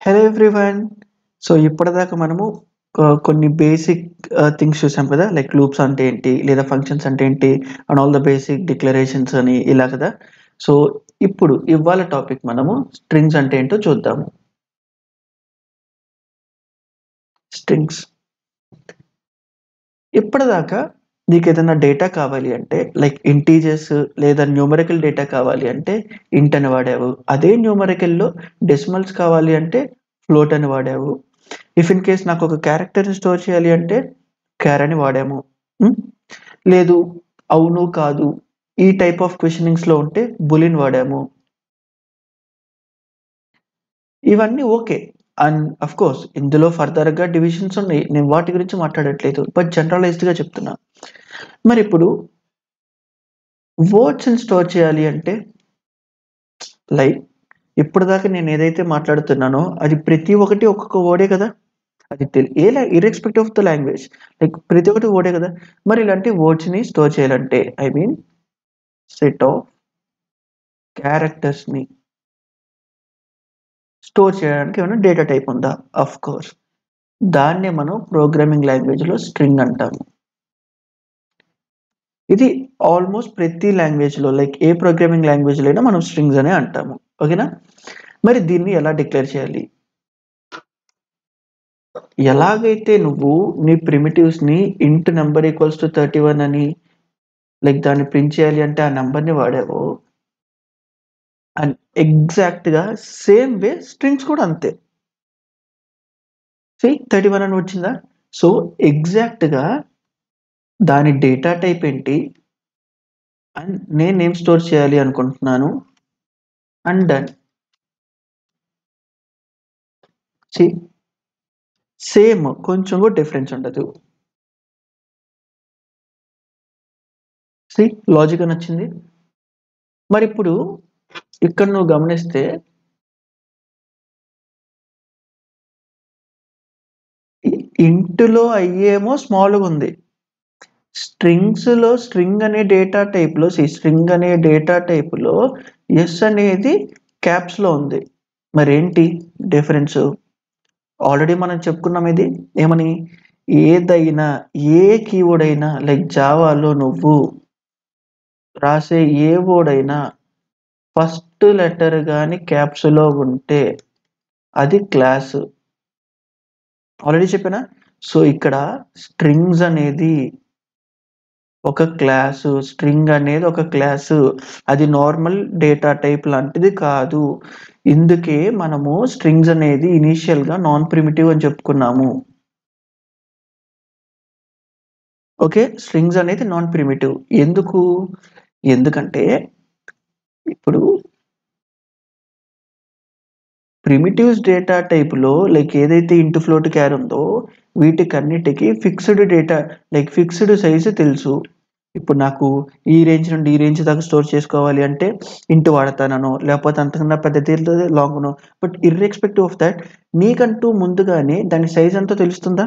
Hello everyone. So ఇప్పటిదాకా మనము కొన్ని బేసిక్ థింగ్స్ చూసాం కదా, లైక్ లూప్స్ అంటే ఏంటి, లేదా ఫంక్షన్స్ అంటే ఏంటి, and all the basic declarations అని ఇలా కదా. సో ఇప్పుడు ఇవాళ టాపిక్ మనము స్ట్రింగ్స్ అంటే ఏంటో చూద్దాము. స్ట్రింగ్స్. ఇప్పటిదాకా నీకు ఏదైనా డేటా కావాలి అంటే, లైక్ ఇంటీజర్స్ లేదా న్యూమరికల్ డేటా కావాలి అంటే ఇంట్ అని వాడావు. అదే న్యూమరికల్లో డెసిమల్స్ కావాలి అంటే ఫ్లోట్ అని వాడావు. ఇఫ్ ఇన్ కేస్ నాకు ఒక క్యారెక్టర్ని స్టోర్ చేయాలి అంటే క్యార్ అని వాడాము. లేదు అవును కాదు ఈ టైప్ ఆఫ్ క్వశ్చనింగ్స్లో ఉంటే బులిన్ వాడాము. ఇవన్నీ ఓకే. అండ్ అఫ్ కోర్స్ ఇందులో ఫర్దర్గా డివిజన్స్ ఉన్నాయి, నేను వాటి గురించి మాట్లాడట్లేదు, బట్ జనరలైజ్డ్గా చెప్తున్నా. మరి ఇప్పుడు వర్డ్స్ని స్టోర్ చేయాలి అంటే, లైక్ ఇప్పటిదాకా నేను ఏదైతే మాట్లాడుతున్నానో అది ప్రతి ఒక్కటి ఒక్కొక్క వర్డే కదా. అది irrespective of the language, like ప్రతి ఒక్కటి వర్డే కదా. మరి ఇలాంటి వర్డ్స్ని స్టోర్ చేయాలంటే ఐ మీన్ సెట్ ఆఫ్ క్యారెక్టర్స్ని స్టోర్ చేయడానికి ఏమైనా డేటా టైప్ ఉందా? అఫ్ కోర్స్, దాన్నే మనం ప్రోగ్రామింగ్ లాంగ్వేజ్లో స్ట్రింగ్ అంటాము. ఇది ఆల్మోస్ట్ ప్రతి లాంగ్వేజ్లో, లైక్ ఏ ప్రోగ్రామింగ్ లాంగ్వేజ్లో అయినా మనం స్ట్రింగ్స్ అనే అంటాము. ఓకేనా? మరి దీన్ని ఎలా డిక్లేర్ చేయాలి? ఎలాగైతే నువ్వు నీ ప్రిమిటివ్స్ని ఇంట్ నెంబర్ ఈక్వల్స్ టు 31 అని లైక్ దాన్ని ప్రింట్ చేయాలి అంటే ఆ నెంబర్ని వాడావో, అండ్ ఎగ్జాక్ట్గా సేమ్ వే స్ట్రింగ్స్ కూడా అంతే. 31 అని వచ్చిందా? సో ఎగ్జాక్ట్గా దాని డేటా టైప్ ఏంటి, అండ్ నేనేం స్టోర్ చేయాలి అనుకుంటున్నాను, అండ్ డన్. సేమ్, కొంచెం కూడా డిఫరెన్స్ ఉండదు. లాజిక్ అని వచ్చింది. మరి ఇప్పుడు ఇక్కడ నువ్వు గమనిస్తే ఇంట్లో అయ్యేమో స్మాల్గా ఉంది, స్ట్రింగ్స్లో స్ట్రింగ్ అనే డేటా టైప్లో ఎస్ అనేది క్యాప్స్లో ఉంది. మరేంటి డిఫరెన్స్? ఆల్రెడీ మనం చెప్పుకున్నాం ఇది ఏమని, ఏదైనా ఏ కీవర్డ్ అయినా లైక్ జావాలో నువ్వు రాసే ఏ వర్డ్ అయినా ఫస్ట్ లెటర్ కానీ క్యాప్స్లో ఉంటే అది క్లాస్. ఆల్రెడీ చెప్పానా? సో ఇక్కడ స్ట్రింగ్స్ అనేది ఒక క్లాసు, స్ట్రింగ్ అనేది ఒక క్లాసు, అది నార్మల్ డేటా టైప్ లాంటిది కాదు. ఇందుకే మనము స్ట్రింగ్స్ అనేది ఇనీషియల్గా నాన్ ప్రిమిటివ్ అని చెప్పుకున్నాము. ఓకే, స్ట్రింగ్స్ అనేది నాన్ ప్రిమిటివ్. ఎందుకంటే ఇప్పుడు ప్రిమిటివ్స్ డేటా టైప్లో లైక్ ఏదైతే ఇంటూ ఫ్లోట్ క్యార్ ఉందో వీటికన్నిటికీ fixed data like fixed size తెలుసు. ఇప్పుడు నాకు ఈ రేంజ్ నుండి ఈ రేంజ్ దాకా స్టోర్ చేసుకోవాలి అంటే ఇంటూ వాడతానో లేకపోతే అంతకన్నా పెద్ద తీరుతుంది లాంగ్నో, బట్ ఇర్రెస్పెక్టివ్ ఆఫ్ దాట్ నీకంటూ ముందుగానే దాని సైజ్ అంతా తెలుస్తుందా?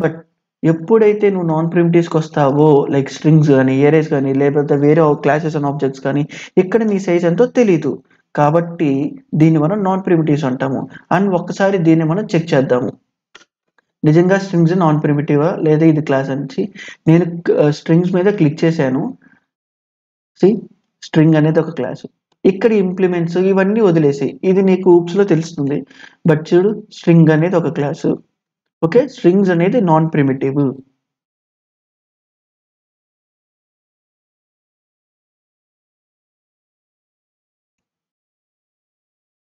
బట్ ఎప్పుడైతే నువ్వు నాన్ ప్రిమిటివ్స్కి వస్తావో లైక్ స్ట్రింగ్స్ కానీ ఏరేస్ కానీ లేకపోతే వేరే క్లాసెస్ అండ్ ఆబ్జెక్ట్స్ కానీ, ఇక్కడ నీ సైజ్ ఎంతో తెలీదు. కాబట్టి దీన్ని మనం నాన్ ప్రిమిటివ్స్ అంటాము. అండ్ ఒక్కసారి దీన్ని మనం చెక్ చేద్దాము, నిజంగా స్ట్రింగ్స్ నాన్ ప్రిమిటివా లేదా ఇది క్లాస్ అని. నేను స్ట్రింగ్స్ మీద క్లిక్ చేశాను. స్ట్రింగ్ అనేది ఒక క్లాసు. ఇక్కడ ఇంప్లిమెంట్స్ ఇవన్నీ వదిలేసి ఇది నీకు ఊప్స్లో తెలుస్తుంది. బట్ చూడు, స్ట్రింగ్ అనేది ఒక క్లాసు. ఓకే, స్ట్రింగ్స్ అనేది నాన్ ప్రిమిటివ్.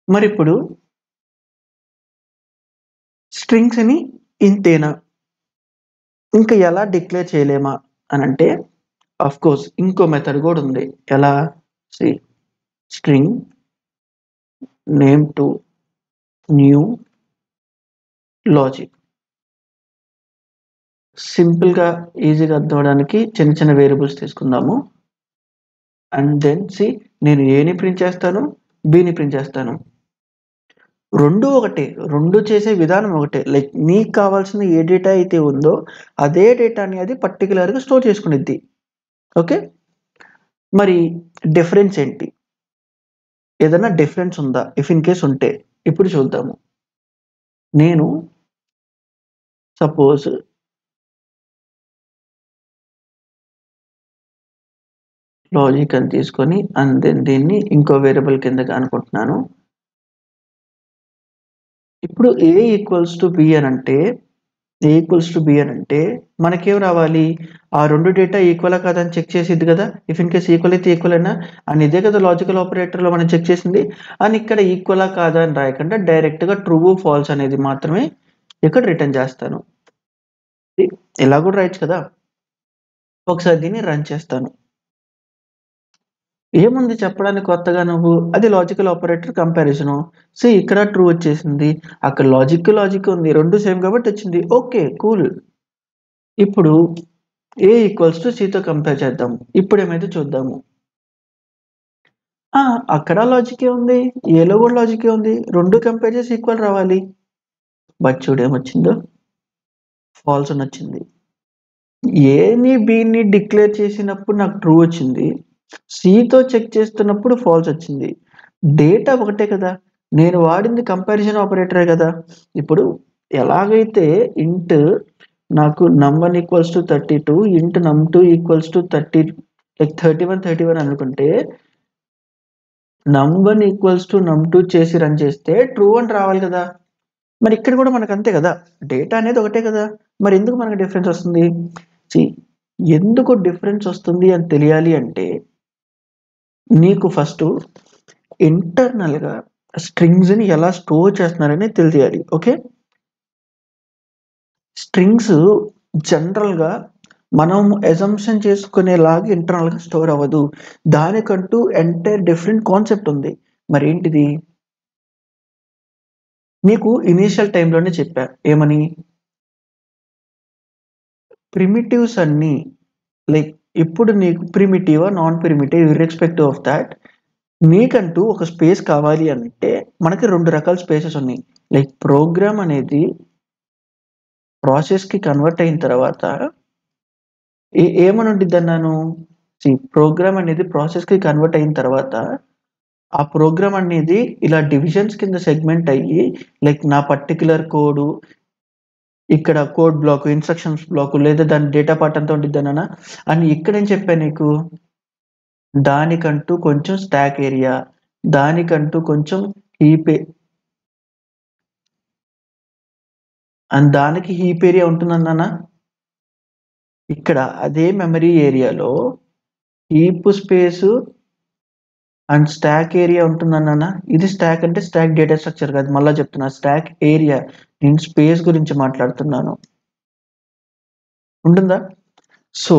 మరి ఇప్పుడు స్ట్రింగ్స్ అని ఇంతేనా, ఇంకా ఎలా డిక్లేర్ చేయలేమా అని అంటే, అఫ్ కోర్స్ ఇంకో మెథడ్ కూడా ఉంది. ఎలా? String name to new logic. సింపుల్గా ఈజీగా అర్థం అవడానికి చిన్న చిన్న వేరియబుల్స్ తీసుకుందాము. అండ్ దెన్ నేను ఏని ప్రింట్ చేస్తాను, బిని ప్రింట్ చేస్తాను. రెండు ఒకటే, రెండు చేసే విధానం ఒకటే. లైక్ నీకు కావాల్సిన ఏ డేటా అయితే ఉందో అదే డేటాని అది పర్టికులర్గా స్టోర్ చేసుకునిద్ది. ఓకే, మరి డిఫరెన్స్ ఏంటి? ఏదైనా డిఫరెన్స్ ఉందా? ఇఫ్ ఇన్ కేస్ ఉంటే ఇప్పుడు చూద్దాము. నేను సపోజ్ లాజిక్ అని తీసుకొని అండ్ దెన్ దీన్ని ఇంకో వేరియబుల్ కిందకి అనుకుంటున్నాను. ఇప్పుడు ఏ ఈక్వల్స్ టు బి అని అంటే మనకేం రావాలి? ఆ 2 డేటా ఈక్వలా కాదా అని చెక్ చేసిద్ది కదా! ఇఫ్ ఇన్ కేస్ ఈక్వల్ అయితే ఈక్వలేనా? అండ్ ఇదే కదా లాజికల్ ఆపరేటర్‌లో మనం చెక్ చేసింది. అండ్ ఇక్కడ ఈక్వలా కాదా అని రాయకుండా డైరెక్ట్‌గా ట్రూ, ఫాల్స్ అనేది మాత్రమే ఇక్కడ రిటర్న్ చేస్తాను. ఇలా కూడా రాయొచ్చు కదా! ఒకసారి దీన్ని రన్ చేస్తాను. ఏముంది చెప్పడానికి కొత్తగా నువ్వు? అది లాజికల్ ఆపరేటర్ కంపారిజను. ఇక్కడ ట్రూ వచ్చేసింది. అక్కడ లాజిక్ ఉంది. 2 సేమ్ కాబట్టి వచ్చింది. ఓకే. కూల్. ఇప్పుడు ఏ ఈక్వల్స్ టు సితో కంపేర్ చేద్దాం. ఇప్పుడేమైతే చూద్దాము. అక్కడ లాజికే ఉంది. ఏలో కూడా లాజికే ఉంది. 2 కంపేర్ చేసి ఈక్వల్ రావాలి. బట్ చూడు ఏమొచ్చిందో? ఫాల్స్ అని వచ్చింది. ఏని బిని డిక్లేర్ చేసినప్పుడు నాకు ట్రూ వచ్చింది. సితో చెక్ చేస్తున్నప్పుడు ఫాల్స్ వచ్చింది. డేటా ఒకటే కదా! నేను వాడింది కంపారిజన్ ఆపరేటరే కదా! ఇప్పుడు ఎలాగైతే ఇంట్ నాకు num1 = 32 ఇంట్ num2 = 30 లైక్ 31 అనుకుంటే num1 = num2 చేసి రన్ చేస్తే ట్రూ అని రావాలి కదా! మరి ఇక్కడ కూడా మనకు అంతే కదా! డేటా అనేది ఒకటే కదా! మరి ఎందుకు మనకు డిఫరెన్స్ వస్తుంది? ఎందుకు డిఫరెన్స్ వస్తుంది అని తెలియాలి అంటే నీకు ఫస్ట్ ఇంటర్నల్‌గా స్ట్రింగ్స్‌ని ఎలా స్టోర్ చేస్తున్నారనేది తెలియాలి. ఓకే. స్ట్రింగ్స్ జనరల్‌గా మనం అసంప్షన్ చేసుకునేలాగా ఇంటర్నల్‌గా స్టోర్ అవ్వదు. దానికంటూ ఎంటైర్ డిఫరెంట్ కాన్సెప్ట్ ఉంది. మరేంటిది? మీకు ఇనీషియల్ టైమ్‌లోనే చెప్పా. ఏమని? ప్రిమిటివ్స్ అన్నీ లైక్ ఇప్పుడు నీకు ప్రిమిటివా, non primitive irrespective of thought నీకంటూ ఒక స్పేస్ కావాలి అంటే మనకి 2 రకాల స్పేసెస్ ఉన్నాయి. లైక్ ప్రోగ్రామ్ అనేది ప్రాసెస్‌కి కన్వర్ట్ అయిన తర్వాత ఏమని ఉండిద్దన్నాను? ప్రోగ్రామ్ అనేది ప్రాసెస్‌కి కన్వర్ట్ అయిన తర్వాత ఆ ప్రోగ్రామ్ అనేది ఇలా డివిజన్స్ కింద సెగ్మెంట్ అయ్యి లైక్ నా పర్టిక్యులర్ కోడు ఇక్కడ కోడ్ బ్లాక్, ఇన్‌స్ట్రక్షన్స్ బ్లాక్ లేదా దాని డేటా పార్ట్ అంతా ఉండిద్దన్నానా? అని ఇక్కడేం చెప్పా నీకు? దానికంటూ కొంచెం స్టాక్ ఏరియా, దానికంటూ కొంచెం హీప్ అండ్ దానికి హీప్ ఏరియా ఉంటుందన్నానా? ఇక్కడ అదే మెమరీ ఏరియాలో heap space and stack area ఉంటుందన్నానా? ఇది స్టాక్ అంటే స్టాక్ డేటా స్ట్రక్చర్ కాదు. మళ్ళా చెప్తున్నా స్టాక్ ఏరియా. నేను స్పేస్ గురించి మాట్లాడుతున్నాను. ఉంటుందా? సో,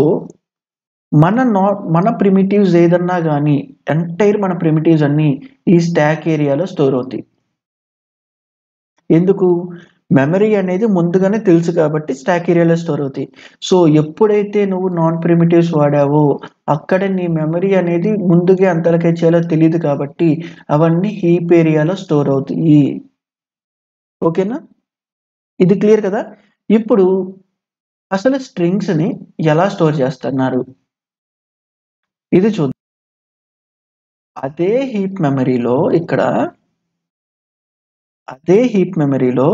మన ప్రిమిటివ్స్ ఏదన్నా గానీ ఎంటైర్ మన ప్రిమిటివ్స్ అన్నీ ఈ స్టాక్ ఏరియాలో స్టోర్ అవుతాయి. ఎందుకు? మెమరీ అనేది ముందుగానే తెలుసు కాబట్టి స్టాక్ ఏరియాలో స్టోర్ అవుతాయి. సో, ఎప్పుడైతే నువ్వు నాన్ ప్రిమిటివ్స్ వాడావో అక్కడ నీ మెమరీ అనేది ముందుగా ఎంత అలొకేట్ చేయాలో తెలీదు కాబట్టి అవన్నీ హీప్ ఏరియాలో స్టోర్ అవుతాయి. ఓకేనా? ఇది క్లియర్ కదా! ఇప్పుడు అసలు స్ట్రింగ్స్‌ని ఎలా స్టోర్ చేస్తన్నారు? ఇది చూద్దాం. అదే హీప్ మెమరీలో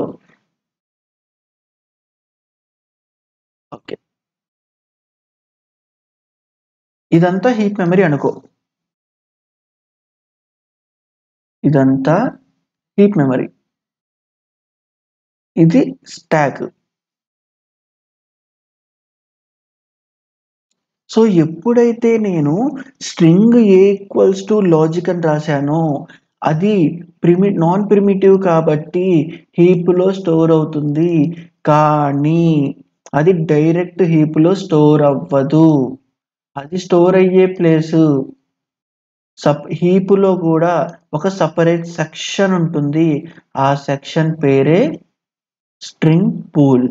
ఓకే. ఇదంతా హీప్ మెమరీ అనుకో. ఇదంతా హీప్ మెమరీ. ఇది స్టాక్. సో, ఎప్పుడైతే నేను string A equals to logic అని రాశానో అది నాన్ ప్రిమిటివ్ కాబట్టి హీప్‌లో స్టోర్ అవుతుంది. కానీ అది డైరెక్ట్ హీప్‌లో స్టోర్ అవ్వదు. అది స్టోర్ అయ్యే ప్లేసు హీప్‌లో కూడా ఒక సెపరేట్ సెక్షన్ ఉంటుంది. ఆ సెక్షన్ పేరే స్ట్రింగ్ పూల్.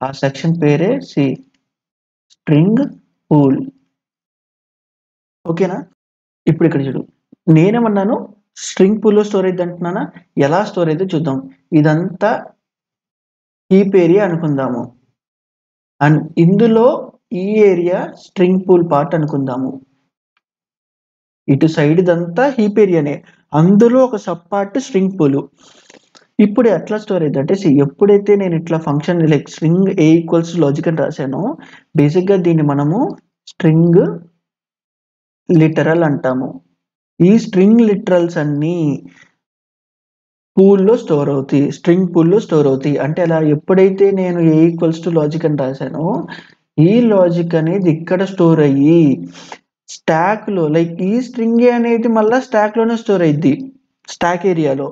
ఆ సెక్షన్ పేరే స్ట్రింగ్ పూల్. ఓకేనా? ఇప్పుడు ఇక్కడ చూడు. నేనేమన్నాను? స్ట్రింగ్ పూల్‌లో స్టోర్ అయిద్ది అంటున్నానా? ఎలా స్టోర్ అయిద్దో చూద్దాం. ఇదంతా హీప్ ఏరియా అనుకుందాము. అండ్ ఇందులో ఈ ఏరియా స్ట్రింగ్ పూల్ పార్ట్ అనుకుందాము. ఇటు సైడ్ ఇదంతా హీప్ ఏరియానే. అందులో ఒక సబ్ పార్ట్ స్ట్రింగ్ పూల్. ఇప్పుడు ఎట్లా స్టోర్ అయింది అంటే ఎప్పుడైతే నేను ఇట్లా function like string A equals logic అని రాశానో బేసిక్గా దీన్ని మనము స్ట్రింగ్ లిటరల్ అంటాము. ఈ స్ట్రింగ్ లిటరల్స్ అన్ని పూల్లో స్టోర్ అవుతాయి, స్ట్రింగ్ పూల్లో స్టోర్ అవుతాయి. అంటే అలా ఎప్పుడైతే నేను ఏ ఈక్వల్స్ టు లాజిక్ అని రాశానో ఈ లాజిక్ అనేది ఇక్కడ స్టోర్ అయ్యి స్టాక్లో లైక్ ఈ స్ట్రింగ్ అనేది మళ్ళీ స్టాక్లోనే స్టోర్ అయ్యిద్ది స్టాక్ ఏరియాలో.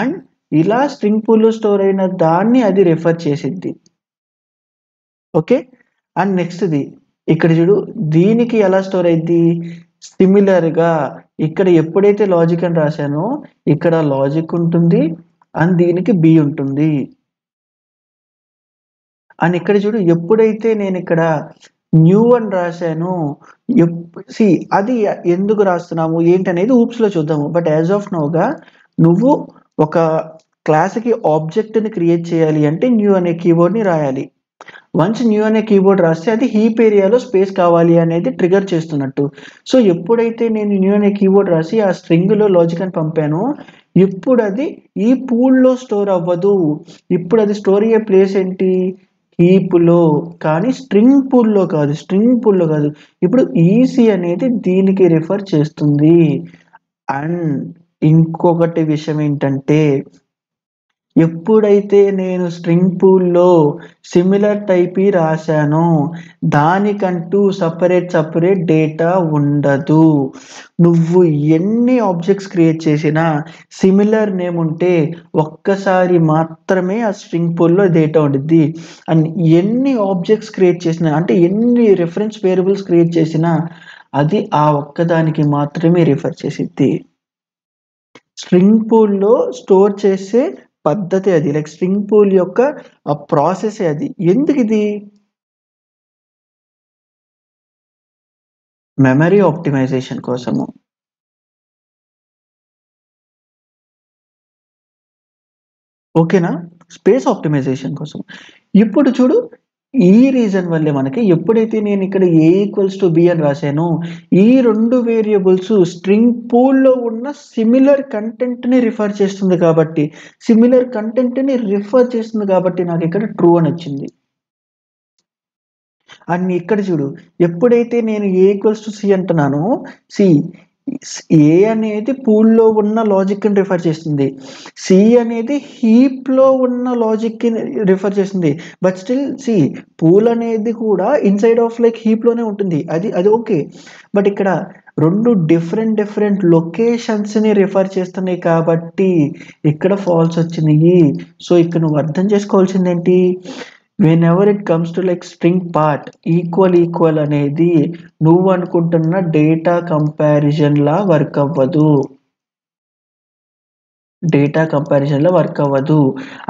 అండ్ ఇలా స్ట్రింగ్ పూల్లో స్టోర్ అయిన దాన్ని అది రెఫర్ చేసిద్ది. ఓకే. అండ్ నెక్స్ట్ది ఇక్కడ చూడు, దీనికి ఎలా స్టోర్ అయ్యిద్ది, సిమిలర్గా ఇక్కడ ఎప్పుడైతే లాజిక్ అని రాశానో ఇక్కడ లాజిక్ ఉంటుంది అండ్ దీనికి బి ఉంటుంది. అండ్ ఇక్కడ చూడు, ఎప్పుడైతే నేను ఇక్కడ న్యూ అని రాశాను అది ఎందుకు రాస్తున్నాము ఏంటనేది ఊప్స్లో చూద్దాము. బట్ యాజ్ ఆఫ్ నౌగా నువ్వు ఒక క్లాస్కి ఆబ్జెక్ట్ని క్రియేట్ చేయాలి అంటే న్యూ అనే కీవర్డ్ని రాయాలి. వన్స్ న్యూ అనే కీబోర్డ్ రాస్తే అది హీప్ ఏరియాలో స్పేస్ కావాలి అనేది ట్రిగర్ చేస్తున్నట్టు. సో ఎప్పుడైతే నేను న్యూ అనే కీబోర్డ్ రాసి ఆ స్ట్రింగ్లో లాజిక్ అని పంపానో ఇప్పుడు అది ఈ పూల్లో స్టోర్ అవ్వదు. ఇప్పుడు అది స్టోర్ అయ్యే ప్లేస్ ఏంటి, హీప్లో, కానీ స్ట్రింగ్ పూల్లో కాదు. ఇప్పుడు ఈసీ అనేది దీనికి రిఫర్ చేస్తుంది. అండ్ ఇంకొకటి విషయం ఏంటంటే ఎప్పుడైతే నేను స్ట్రింగ్ పూల్లో సిమిలర్ టైప్ రాశానో దానికంటూ సపరేట్ డేటా ఉండదు. నువ్వు ఎన్ని ఆబ్జెక్ట్స్ క్రియేట్ చేసినా సిమిలర్ నేమ్ ఉంటే ఒక్కసారి మాత్రమే ఆ స్ట్రింగ్ పూల్లో డేటా ఉండిద్ది. అండ్ ఎన్ని ఆబ్జెక్ట్స్ క్రియేట్ చేసినా అంటే ఎన్ని రెఫరెన్స్ వేరియబుల్స్ క్రియేట్ చేసినా అది ఆ ఒక్కదానికి మాత్రమే రిఫర్ చేసిద్ది. స్ట్రింగ్ పూల్లో స్టోర్ చేసే పద్ధతి అది, లైక్ స్ట్రింగ్ పూల్ యొక్క ప్రాసెస్ అది. ఎందుకు ఇది, మెమరీ ఆప్టిమైజేషన్ కోసము. ఓకేనా, స్పేస్ ఆప్టిమైజేషన్ కోసం. ఇప్పుడు చూడు, ఈ రీజన్ వల్లే మనకి ఎప్పుడైతే నేను ఇక్కడ ఏ ఈక్వల్స్ టు బి అని రాశానో ఈ రెండు వేరియబుల్స్ స్ట్రింగ్ పూల్లో ఉన్న సిమిలర్ కంటెంట్ని రిఫర్ చేస్తుంది కాబట్టి నాకు ఇక్కడ ట్రూ అని వచ్చింది. అండ్ ఇక్కడ చూడు, ఎప్పుడైతే నేను ఏ ఈక్వల్స్ టు సి అంటున్నానో ఏ అనేది పూల్లో ఉన్న లాజిక్ని రిఫర్ చేస్తుంది, సి అనేది హీప్లో ఉన్న లాజిక్ని రిఫర్ చేస్తుంది. బట్ స్టిల్ పూల్ అనేది కూడా ఇన్సైడ్ ఆఫ్ లైక్ హీప్లోనే ఉంటుంది, అది ఓకే. బట్ ఇక్కడ రెండు డిఫరెంట్ లొకేషన్స్ని రిఫర్ చేస్తున్నాయి కాబట్టి ఇక్కడ ఫాల్స్ వచ్చినాయి. సో ఇక్కడ నువ్వు అర్థం చేసుకోవాల్సింది ఏంటి, whenever it comes to like string part equal అనేది నువ్వు అనుకుంటున్న డేటా కంపారిజన్ లా వర్క్ అవ్వదు.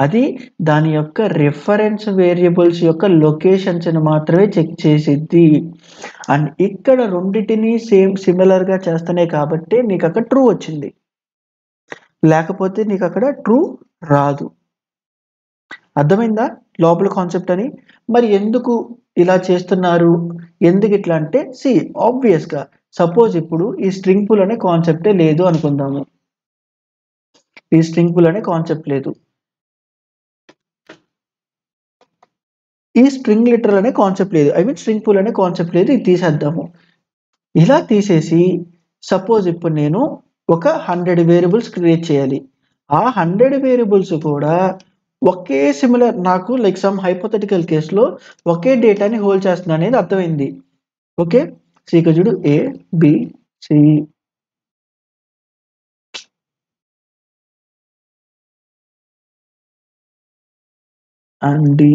అది దాని యొక్క రిఫరెన్స్ వేరియబుల్స్ యొక్క లొకేషన్స్ ని మాత్రమే చెక్ చేసిద్ది. అండ్ ఇక్కడ రెండింటిని సిమిలర్గా చేస్తున్నాయి కాబట్టి నీకు అక్కడ ట్రూ వచ్చింది, లేకపోతే నీకు అక్కడ ట్రూ రాదు. అర్థమైందా లోపల కాన్సెప్ట్ అని? మరి ఎందుకు ఇలా చేస్తున్నారు, ఎందుకు ఇట్లా అంటే ఆబ్వియస్గా సపోజ్ ఇప్పుడు ఈ స్ట్రింగ్ పూల్ అనే కాన్సెప్టే లేదు అనుకుందాము. ఈ స్ట్రింగ్ పూల్ అనే కాన్సెప్ట్ లేదు, ఈ స్ట్రింగ్ లిటరల్ అనే కాన్సెప్ట్ లేదు, స్ట్రింగ్ పూల్ అనే కాన్సెప్ట్ లేదు. ఇది తీసేద్దాము. ఇలా తీసేసి సపోజ్ ఇప్పుడు నేను ఒక 100 వేరియబుల్స్ క్రియేట్ చేయాలి. ఆ 100 వేరియబుల్స్ కూడా ఒకే సిమిలర్, నాకు లైక్ సమ్ హైపోథెటికల్ కేసులో ఒకే డేటాని హోల్డ్ చేస్తున్నా అనేది అర్థమైంది. ఓకే, ఇక్కడ చూడు, A B C and D.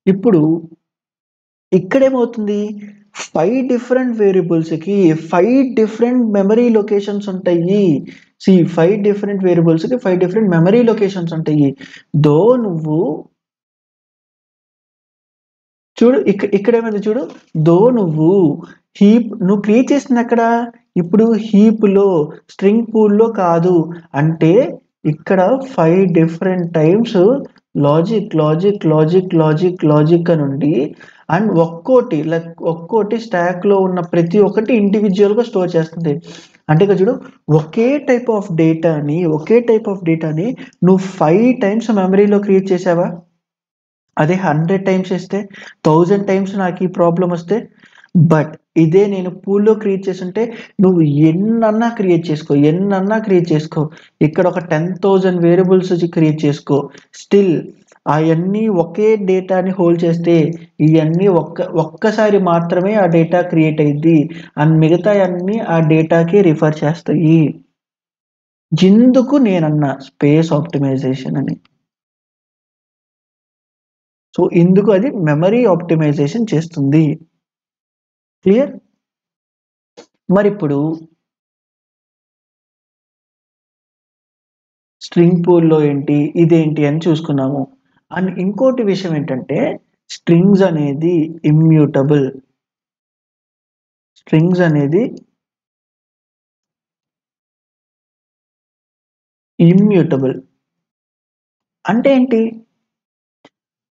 ఇప్పుడు ఇక్కడేమవుతుంది, 5 డిఫరెంట్ వేరియబుల్స్కి 5 డిఫరెంట్ మెమరీ లొకేషన్స్ ఉంటాయి. 5 డిఫరెంట్ వేరియబుల్స్కి 5 డిఫరెంట్ మెమరీ లొకేషన్స్ ఉంటాయి. దో నువ్వు చూడు, ఇక్కడేమైంది చూడు, దో నువ్వు క్రియేట్ చేసింది అక్కడ ఇప్పుడు హీప్లో స్ట్రింగ్ పూల్లో కాదు అంటే ఇక్కడ 5 డిఫరెంట్ టైమ్స్ లాజిక్ నుండి అండ్ ఒక్కోటి స్టాక్లో ఉన్న ప్రతి ఒక్కటి ఇండివిజువల్గా స్టోర్ చేస్తుంది. అంటే ఇక్కడ చూడు, ఒకే టైప్ ఆఫ్ డేటాని నువ్వు 5 టైమ్స్ మెమరీలో క్రియేట్ చేసావా? అదే 100 టైమ్స్ చేస్తే, 1000 టైమ్స్ నాకు ఈ ప్రాబ్లం వస్తే, బట్ ఇదే నేను పూల్లో క్రియేట్ చేస్తుంటే నువ్వు ఎన్నన్నా క్రియేట్ చేసుకో, ఇక్కడ ఒక 10,000 వేరియబుల్స్ క్రియేట్ చేసుకో, స్టిల్ అవన్నీ ఒకే డేటాని హోల్డ్ చేస్తే ఇవన్నీ ఒక్కసారి మాత్రమే ఆ డేటా క్రియేట్ అయ్యిద్ది, అండ్ మిగతా అన్నీ ఆ డేటాకి రిఫర్ చేస్తాయి. ఇందుకు నేనన్నా స్పేస్ ఆప్టిమైజేషన్ అని. సో ఇందుకు అది మెమరీ ఆప్టిమైజేషన్ చేస్తుంది. క్లియర్? మరి ఇప్పుడు స్ట్రింగ్ పూల్లో ఏంటి, ఇదేంటి అని చూసుకున్నాము. అండ్ ఇంకోటి విషయం ఏంటంటే, స్ట్రింగ్స్ అనేది ఇమ్యూటబుల్. అంటే ఏంటి?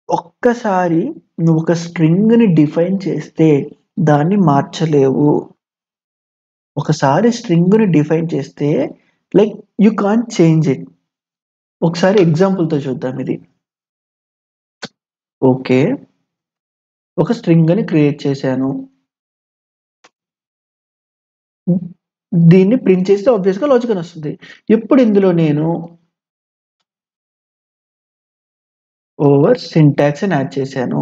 ఒక్కసారి నువ్వు ఒక స్ట్రింగ్ని డిఫైన్ చేస్తే దాన్ని మార్చలేవు. ఒకసారి స్ట్రింగ్ని డిఫైన్ చేస్తే like you can't change it. ఒకసారి ఎగ్జాంపుల్తో చూద్దాం ఇది. ఓకే, ఒక స్ట్రింగ్ అని క్రియేట్ చేశాను, దీన్ని ప్రింట్ చేస్తే ఆబ్వియస్గా లాజిక్ అని వస్తుంది. ఇప్పుడు ఇందులో నేను ఓవర్ సింటాక్స్ అని యాడ్ చేశాను.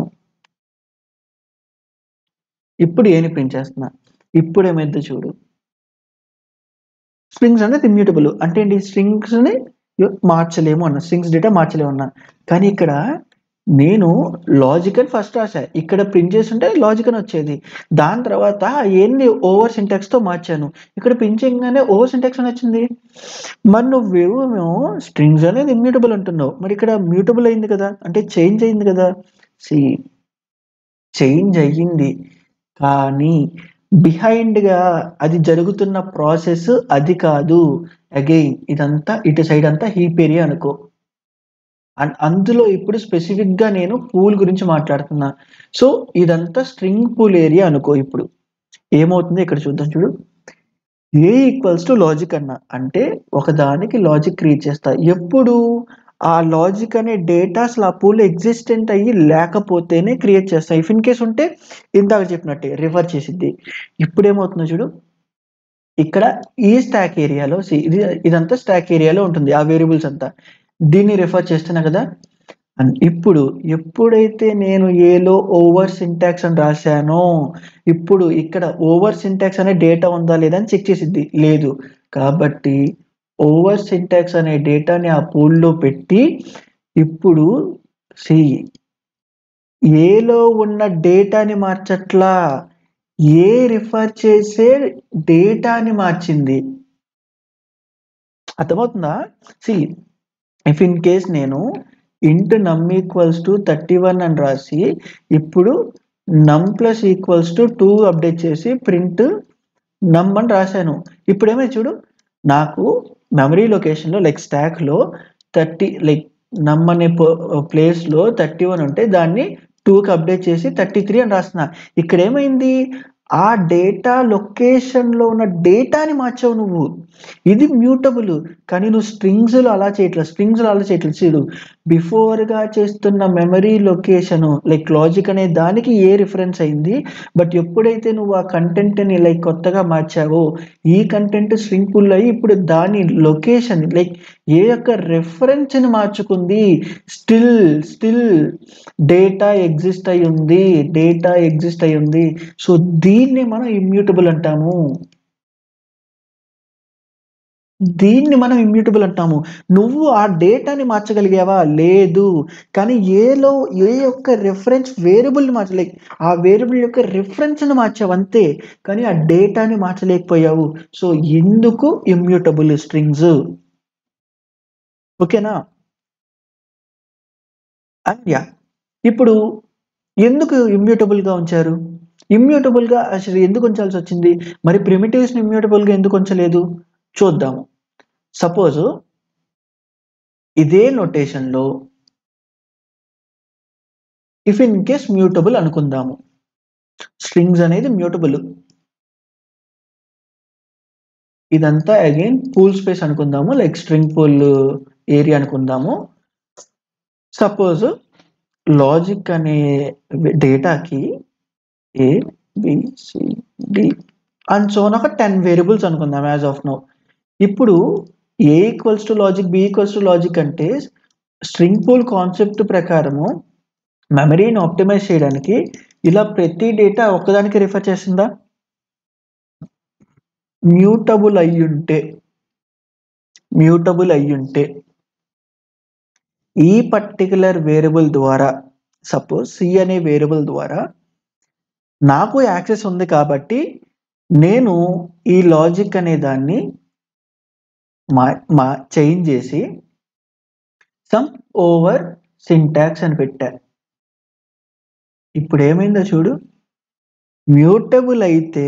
ఇప్పుడు ఏని ప్రింట్ చేస్తున్నా, ఇప్పుడు ఏమైందో చూడు. స్ట్రింగ్స్ అనేది ఇమ్యూటబుల్ అంటే ఏంటి? స్ట్రింగ్స్ని మార్చలేము అన్న, స్ట్రింగ్స్ డేటా మార్చలేము అన్న. కానీ ఇక్కడ నేను లాజిక్ అని ఫస్ట్ రాసా, ఇక్కడ ప్రింట్ చేస్తుంటే లాజిక్ అని వచ్చేది. దాని తర్వాత ఏంది ఓవర్ సింటాక్స్తో మార్చాను, ఇక్కడ ప్రింట్ చేయగానే ఓవర్ సింటాక్స్ అని వచ్చింది. మరి నువ్వేమో స్ట్రింగ్స్ అనేది ఇమ్యూటబుల్ అంటున్నావు, మరి ఇక్కడ మ్యూటబుల్ అయింది కదా, అంటే చేంజ్ అయింది కదా. చేంజ్ అయ్యింది, కానీ బిహైండ్గా అది జరుగుతున్న ప్రాసెస్ అది కాదు. అగైన్ ఇదంతా ఇటు సైడ్ అంతా హీప్ ఏరియా అనుకో. అండ్ అందులో ఇప్పుడు స్పెసిఫిక్గా నేను పూల్ గురించి మాట్లాడుతున్నా. సో ఇదంతా స్ట్రింగ్ పూల్ ఏరియా అనుకో. ఇప్పుడు ఏమవుతుంది ఇక్కడ చూద్దాం చూడు. ఏ ఈక్వల్స్ టు లాజిక్ అన్న అంటే ఒకదానికి లాజిక్ క్రియేట్ చేస్తా, ఎప్పుడు ఆ లాజిక్ అనే డేటా అసలు ఆ పూల్ ఎగ్జిస్టెంట్ అయ్యి లేకపోతేనే క్రియేట్ చేస్తా. ఇఫ్ ఇన్ కేస్ ఉంటే ఇందాక చెప్పినట్టే రిఫర్ చేసిద్ది. ఇప్పుడు ఏమవుతుందో చూడు, ఇక్కడ ఈ స్టాక్ ఏరియాలో ఇదంతా స్టాక్ ఏరియాలో ఉంటుంది, ఆ వేరియబుల్స్ అంతా దీన్ని రిఫర్ చేస్తున్నా కదా. అండ్ ఇప్పుడు ఎప్పుడైతే నేను ఏలో ఓవర్ సింటాక్స్ అని రాశానో, ఇప్పుడు ఇక్కడ ఓవర్ సింటాక్స్ అనే డేటా ఉందా లేదా అని చెక్ చేసిద్ది, లేదు. కాబట్టి ఓవర్ సింటాక్స్ అనే డేటాని ఆ పూల్లో పెట్టి ఇప్పుడు ఏలో ఉన్న డేటాని మార్చట్లా, ఏ రిఫర్ చేసే డేటాని మార్చింది. అర్థమవుతుందా? ఇఫ్ ఇన్ కేస్ నేను ఇంట్ నమ్ ఈక్వల్స్ టు 31 అని రాసి ఇప్పుడు నమ్ ప్లస్ ఈక్వల్స్ టు 2 అప్డేట్ చేసి ప్రింట్ నమ్ అని రాశాను. ఇప్పుడు ఏమైంది చూడు, నాకు మెమరీ లొకేషన్లో లైక్ స్టాక్లో 30 లైక్ నమ్ అనే ప్లేస్లో 31 ఉంటే దాన్ని 2కి అప్డేట్ చేసి 33 అని రాస్తున్నా. ఇక్కడ ఏమైంది, ఆ డేటా లొకేషన్లో ఉన్న డేటాని మార్చావు నువ్వు. ఇది మ్యూటబుల్. కానీ నువ్వు స్ట్రింగ్స్లో అలా చేయట్లేదు. చూడు, బిఫోర్గా చేస్తున్న మెమరీ లొకేషను లైక్ లాజిక్ అనే దానికి ఏ రిఫరెన్స్ అయింది, బట్ ఎప్పుడైతే నువ్వు ఆ కంటెంట్ని లైక్ కొత్తగా మార్చావో ఈ కంటెంట్ స్ట్రింగ్ పుల్ అయ్యి ఇప్పుడు దాని లొకేషన్ లైక్ ఏ యొక్క రెఫరెన్స్ని మార్చుకుంది. స్టిల్ డేటా ఎగ్జిస్ట్ అయి ఉంది. సో దీన్ని మనం ఇమ్యూటబుల్ అంటాము. నువ్వు ఆ డేటాని మార్చగలిగావా? లేదు. కానీ ఏలో ఏ యొక్క రెఫరెన్స్ వేరియబుల్ని మార్చలే, ఆ వేరియబుల్ యొక్క రెఫరెన్స్ని మార్చావు అంతే, కానీ ఆ డేటాని మార్చలేకపోయావు. సో ఎందుకు ఇమ్యూటబుల్ స్ట్రింగ్స్. ఓకేనా? ఇప్పుడు ఎందుకు ఇమ్యూటబుల్గా ఉంచారు? ఇమ్యూటబుల్గా అసలు ఎందుకు ఉంచాల్సి వచ్చింది? మరి ప్రిమిటివ్స్ని ఇమ్యూటబుల్గా ఎందుకు ఉంచలేదు? చూద్దాము. సపోజ్ ఇదే నొటేషన్లో ఇఫ్ ఇన్ కేస్ మ్యూటబుల్ అనుకుందాము. స్ట్రింగ్స్ అనేది మ్యూటబుల్. ఇదంతా అగైన్ పూల్ స్పేస్ అనుకుందాము, లైక్ స్ట్రింగ్ పూల్ ఏరియా అనుకుందాము. సపోజ్ లాజిక్ అనే డేటాకి A B C D and so ఒక 10 వేరియబుల్స్ అనుకుందాం యాజ్ ఆఫ్ నౌ. ఇప్పుడు A equals to logic, B equals to logic అంటే స్ట్రింగ్ పూల్ కాన్సెప్ట్ ప్రకారము మెమరీని ఆప్టిమైజ్ చేయడానికి ఇలా ప్రతి డేటా ఒక్కదానికి రిఫర్ చేస్తుందా? మ్యూటబుల్ అయ్యుంటే ఈ పర్టికులర్ వేరియబుల్ ద్వారా, సపోజ్ సి అనే వేరియబుల్ ద్వారా నాకు యాక్సెస్ ఉంది కాబట్టి నేను ఈ లాజిక్ అనే దాన్ని చేంజ్ చేసి సమ్ ఓవర్ సింటాక్స్ అని పెట్టా. ఇప్పుడు ఏమైందో చూడు, మ్యూటబుల్ అయితే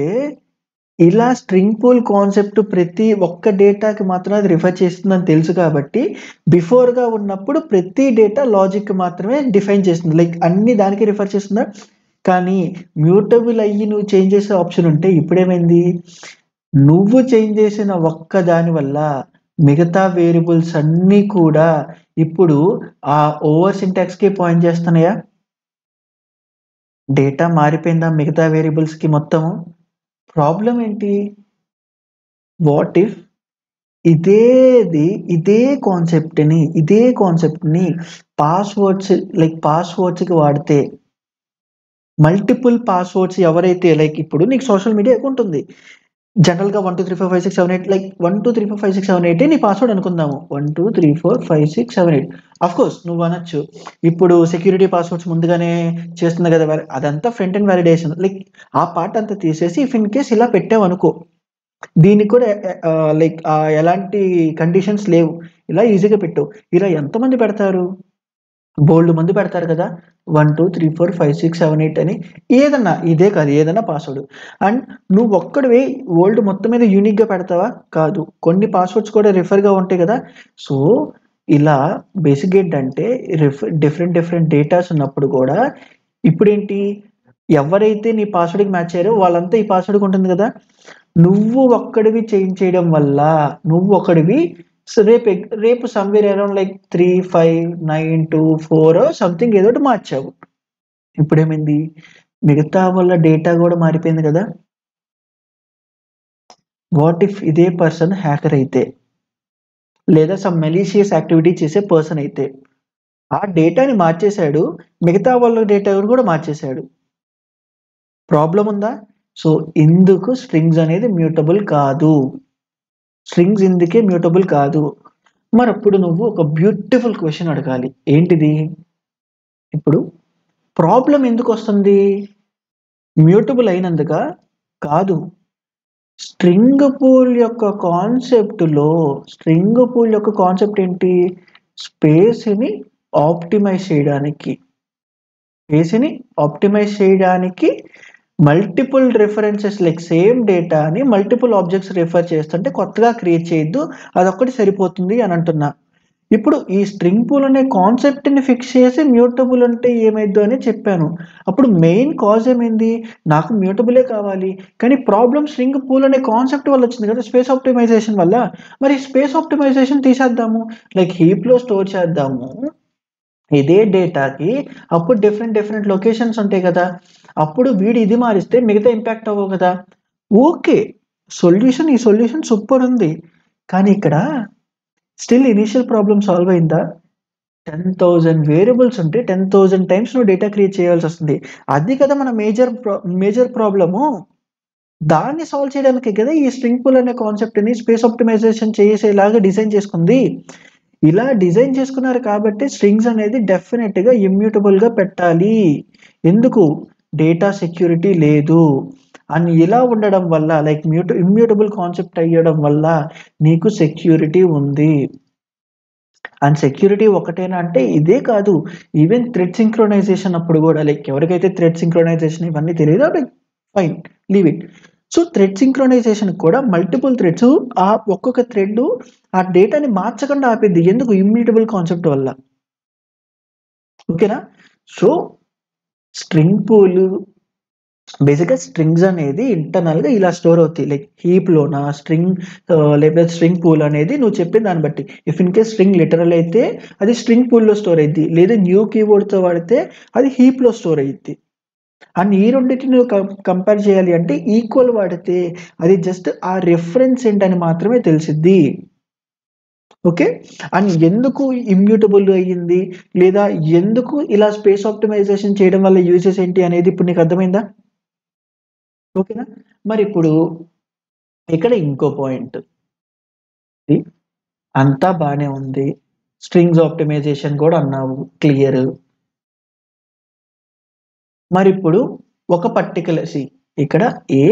ఇలా స్ట్రింగ్ పూల్ కాన్సెప్ట్ ప్రతి ఒక్క డేటాకి మాత్రం అది రిఫర్ చేస్తుందని తెలుసు కాబట్టి బిఫోర్గా ఉన్నప్పుడు ప్రతి డేటా లాజిక్ మాత్రమే డిఫైన్ చేస్తుంది, లైక్ అన్ని దానికి రిఫర్ చేస్తుందా. కానీ మ్యూటబుల్ అయ్యి నువ్వు చేంజ్ చేసే ఆప్షన్ ఉంటే ఇప్పుడేమైంది, నువ్వు చేంజ్ చేసిన ఒక్క దాని వల్ల మిగతా వేరియబుల్స్ అన్నీ కూడా ఇప్పుడు ఆ ఓవర్ సింటాక్స్కి పాయింట్ చేస్తున్నాయా? డేటా మారిపోయిందా మిగతా వేరియబుల్స్కి మొత్తము? ప్రాబ్లం ఏంటి? వాట్ ఇఫ్ ఇదే కాన్సెప్ట్ని పాస్వర్డ్స్కి వాడితే, మల్టిపుల్ పాస్వర్డ్స్ ఎవరైతే, లైక్ ఇప్పుడు నీకు సోషల్ మీడియా అకౌంట్ ఉంది, జనరల్గా 1 2 3 4 5 6 7 8 లైక్ 1 2 3 4 5 6 7 8 నీ పాస్వర్డ్ అనుకుందాము. 1 2 3 4 5 6 7 8. అఫ్ కోర్స్ నువ్వు అనొచ్చు ఇప్పుడు సెక్యూరిటీ పాస్వర్డ్స్ ముందుగానే చేస్తుంది కదా, అదంతా ఫ్రంట్ ఎండ్ వ్యాలిడేషన్, లైక్ ఆ పార్ట్ అంతా తీసేసి ఇఫ్ ఇన్ కేస్ ఇలా పెట్టావు అనుకో, దీనికి కూడా లైక్ ఎలాంటి కండిషన్స్ లేవు, ఇలా ఈజీగా పెట్టావు. ఇలా ఎంతమంది పెడతారు? బోల్డ్ మంది పెడతారు కదా, 1 2 3 4 5 6 7 8 అని. ఏదన్నా ఇదే కాదు, ఏదన్నా పాస్వర్డ్. అండ్ నువ్వు ఒక్కడివి వరల్డ్ మొత్తం మీద యూనిక్గా పెడతావా? కాదు, కొన్ని పాస్వర్డ్స్ కూడా రిఫర్గా ఉంటాయి కదా. సో ఇలా బేసిక్ ఏంటంటే డిఫరెంట్ డేటాస్ ఉన్నప్పుడు కూడా ఇప్పుడేంటి, ఎవరైతే నీ పాస్వర్డ్కి మ్యాచ్ అయ్యారో వాళ్ళంతా ఈ పాస్వర్డ్కి ఉంటుంది కదా. నువ్వు ఒక్కడివి చేంజ్ చేయడం వల్ల నువ్వు ఒకడివి రేపు సమ్వేర్ అరౌండ్ లైక్ 3 5 9 2 4 సంథింగ్ ఏదో మార్చావు. ఇప్పుడేమైంది, మిగతా వాళ్ళ డేటా కూడా మారిపోయింది కదా. వాట్ ఇఫ్ ఇదే పర్సన్ హ్యాకర్ అయితే, లేదా సమ్ మెలీషియస్ యాక్టివిటీ చేసే పర్సన్ అయితే ఆ డేటాని మార్చేశాడు, మిగతా వాళ్ళ డేటా కూడా మార్చేశాడు. ప్రాబ్లం ఉందా? సో ఇందుకు స్ట్రింగ్స్ అనేది మ్యూటబుల్ కాదు. ఇందుకే మ్యూటబుల్ కాదు. మరి అప్పుడు నువ్వు ఒక బ్యూటిఫుల్ క్వశ్చన్ అడగాలి. ఏంటిది? ఇప్పుడు ప్రాబ్లం ఎందుకు వస్తుంది? మ్యూటబుల్ అయినందుక కాదు. స్ట్రింగ్ పూల్ యొక్క కాన్సెప్ట్ ఏంటి? స్పేస్ని ఆప్టిమైజ్ చేయడానికి మల్టిపుల్ రిఫరెన్సెస్, లైక్ సేమ్ డేటాని మల్టిపుల్ ఆబ్జెక్ట్స్ రిఫర్ చేస్తుంటే కొత్తగా క్రియేట్ చేయొద్దు, అదొక్కటి సరిపోతుంది అని అంటున్నా. ఇప్పుడు ఈ స్ట్రింగ్ పూల్ అనే కాన్సెప్ట్ని ఫిక్స్ చేసి మ్యూటబుల్ అంటే ఏమైద్దు అని చెప్పాను. అప్పుడు మెయిన్ కాజ్ ఏమైంది, నాకు మ్యూటబులే కావాలి, కానీ ప్రాబ్లం స్ట్రింగ్ పూల్ అనే కాన్సెప్ట్ వల్ల వచ్చింది కదా, స్పేస్ ఆప్టిమైజేషన్ వల్ల. మరి స్పేస్ ఆప్టిమైజేషన్ తీసేద్దాము, లైక్ హీప్లో స్టోర్ చేద్దాము ఇదే డేటాకి. అప్పుడు డిఫరెంట్ లొకేషన్స్ ఉంటాయి కదా, అప్పుడు వీడు ఇది మారిస్తే మిగతా ఇంపాక్ట్ అవ్వవు కదా. ఓకే, ఈ సొల్యూషన్ సూపర్ ఉంది, కానీ ఇక్కడ స్టిల్ ఇనిషియల్ ప్రాబ్లమ్ సాల్వ్ అయిందా? 10,000 వేరియబుల్స్ ఉంటే 10,000 టైమ్స్ నువ్వు డేటా క్రియేట్ చేయాల్సి వస్తుంది. అది కదా మన మేజర్ ప్రాబ్లము. దాన్ని సాల్వ్ చేయడానికి కదా ఈ స్ట్రింగ్ పూల్ అనే కాన్సెప్ట్ని స్పేస్ ఆప్టిమైజేషన్ చేసేలాగా డిజైన్ చేసుకుంది. ఇలా డిజైన్ చేసుకున్నారు కాబట్టి స్ట్రింగ్స్ అనేది డెఫినెట్గా ఇమ్యూటబుల్గా పెట్టాలి. ఎందుకు? డేటా సెక్యూరిటీ లేదు. అండ్ ఇలా ఉండడం వల్ల, లైక్ ఇమ్యూటబుల్ కాన్సెప్ట్ అయ్యడం వల్ల నీకు సెక్యూరిటీ ఉంది. అండ్ సెక్యూరిటీ ఒకటేనా అంటే ఇదే కాదు, ఈవెన్ థ్రెడ్ సింక్రోనైజేషన్ అప్పుడు కూడా, లైక్ ఎవరికైతే థ్రెడ్ సింక్రోనైజేషన్ ఇవన్నీ తెలియదో like fine, leave it. So thread synchronisation కూడా మల్టిపుల్ థ్రెడ్స్, ఆ ఒక్కొక్క థ్రెడ్ ఆ డేటాని మార్చకుండా ఆపేది. ఎందుకు? ఇమ్యూటబుల్ కాన్సెప్ట్ వల్ల. ఓకేనా? సో స్ట్రింగ్ పూల్ బేసిక్గా స్ట్రింగ్స్ అనేది ఇంటర్నల్గా ఇలా స్టోర్ అవుతాయి. లైక్ హీప్లోనా స్ట్రింగ్ లేకపోతే స్ట్రింగ్ పూల్ అనేది నువ్వు చెప్పిన దాన్ని బట్టి. If in case string literal అయితే అది స్ట్రింగ్ పూల్లో స్టోర్ అయ్యిద్ది, లేదా న్యూ కీవర్డ్తో వాడితే అది హీప్లో స్టోర్ అయ్యిద్ది. అండ్ ఈ రెండింటిని నువ్వు కంపేర్ చేయాలి అంటే ఈక్వల్ వాడితే అది జస్ట్ ఆ రెఫరెన్స్ ఏంటని మాత్రమే తెలిసిద్ది. ఓకే. అండ్ ఎందుకు ఇమ్యూటబుల్ అయ్యింది, లేదా ఎందుకు ఇలా స్పేస్ ఆప్టిమైజేషన్ చేయడం వల్ల యూజెస్ ఏంటి అనేది ఇప్పుడు నీకు అర్థమైందా? ఓకేనా? మరి ఇప్పుడు ఇక్కడ ఇంకో పాయింట్. అంతా బానే ఉంది. స్ట్రింగ్స్ ఆప్టిమైజేషన్ కూడా అన్నావు క్లియర్. మరిప్పుడు ఒక పర్టిక్యులర్ ఇక్కడ ఏ,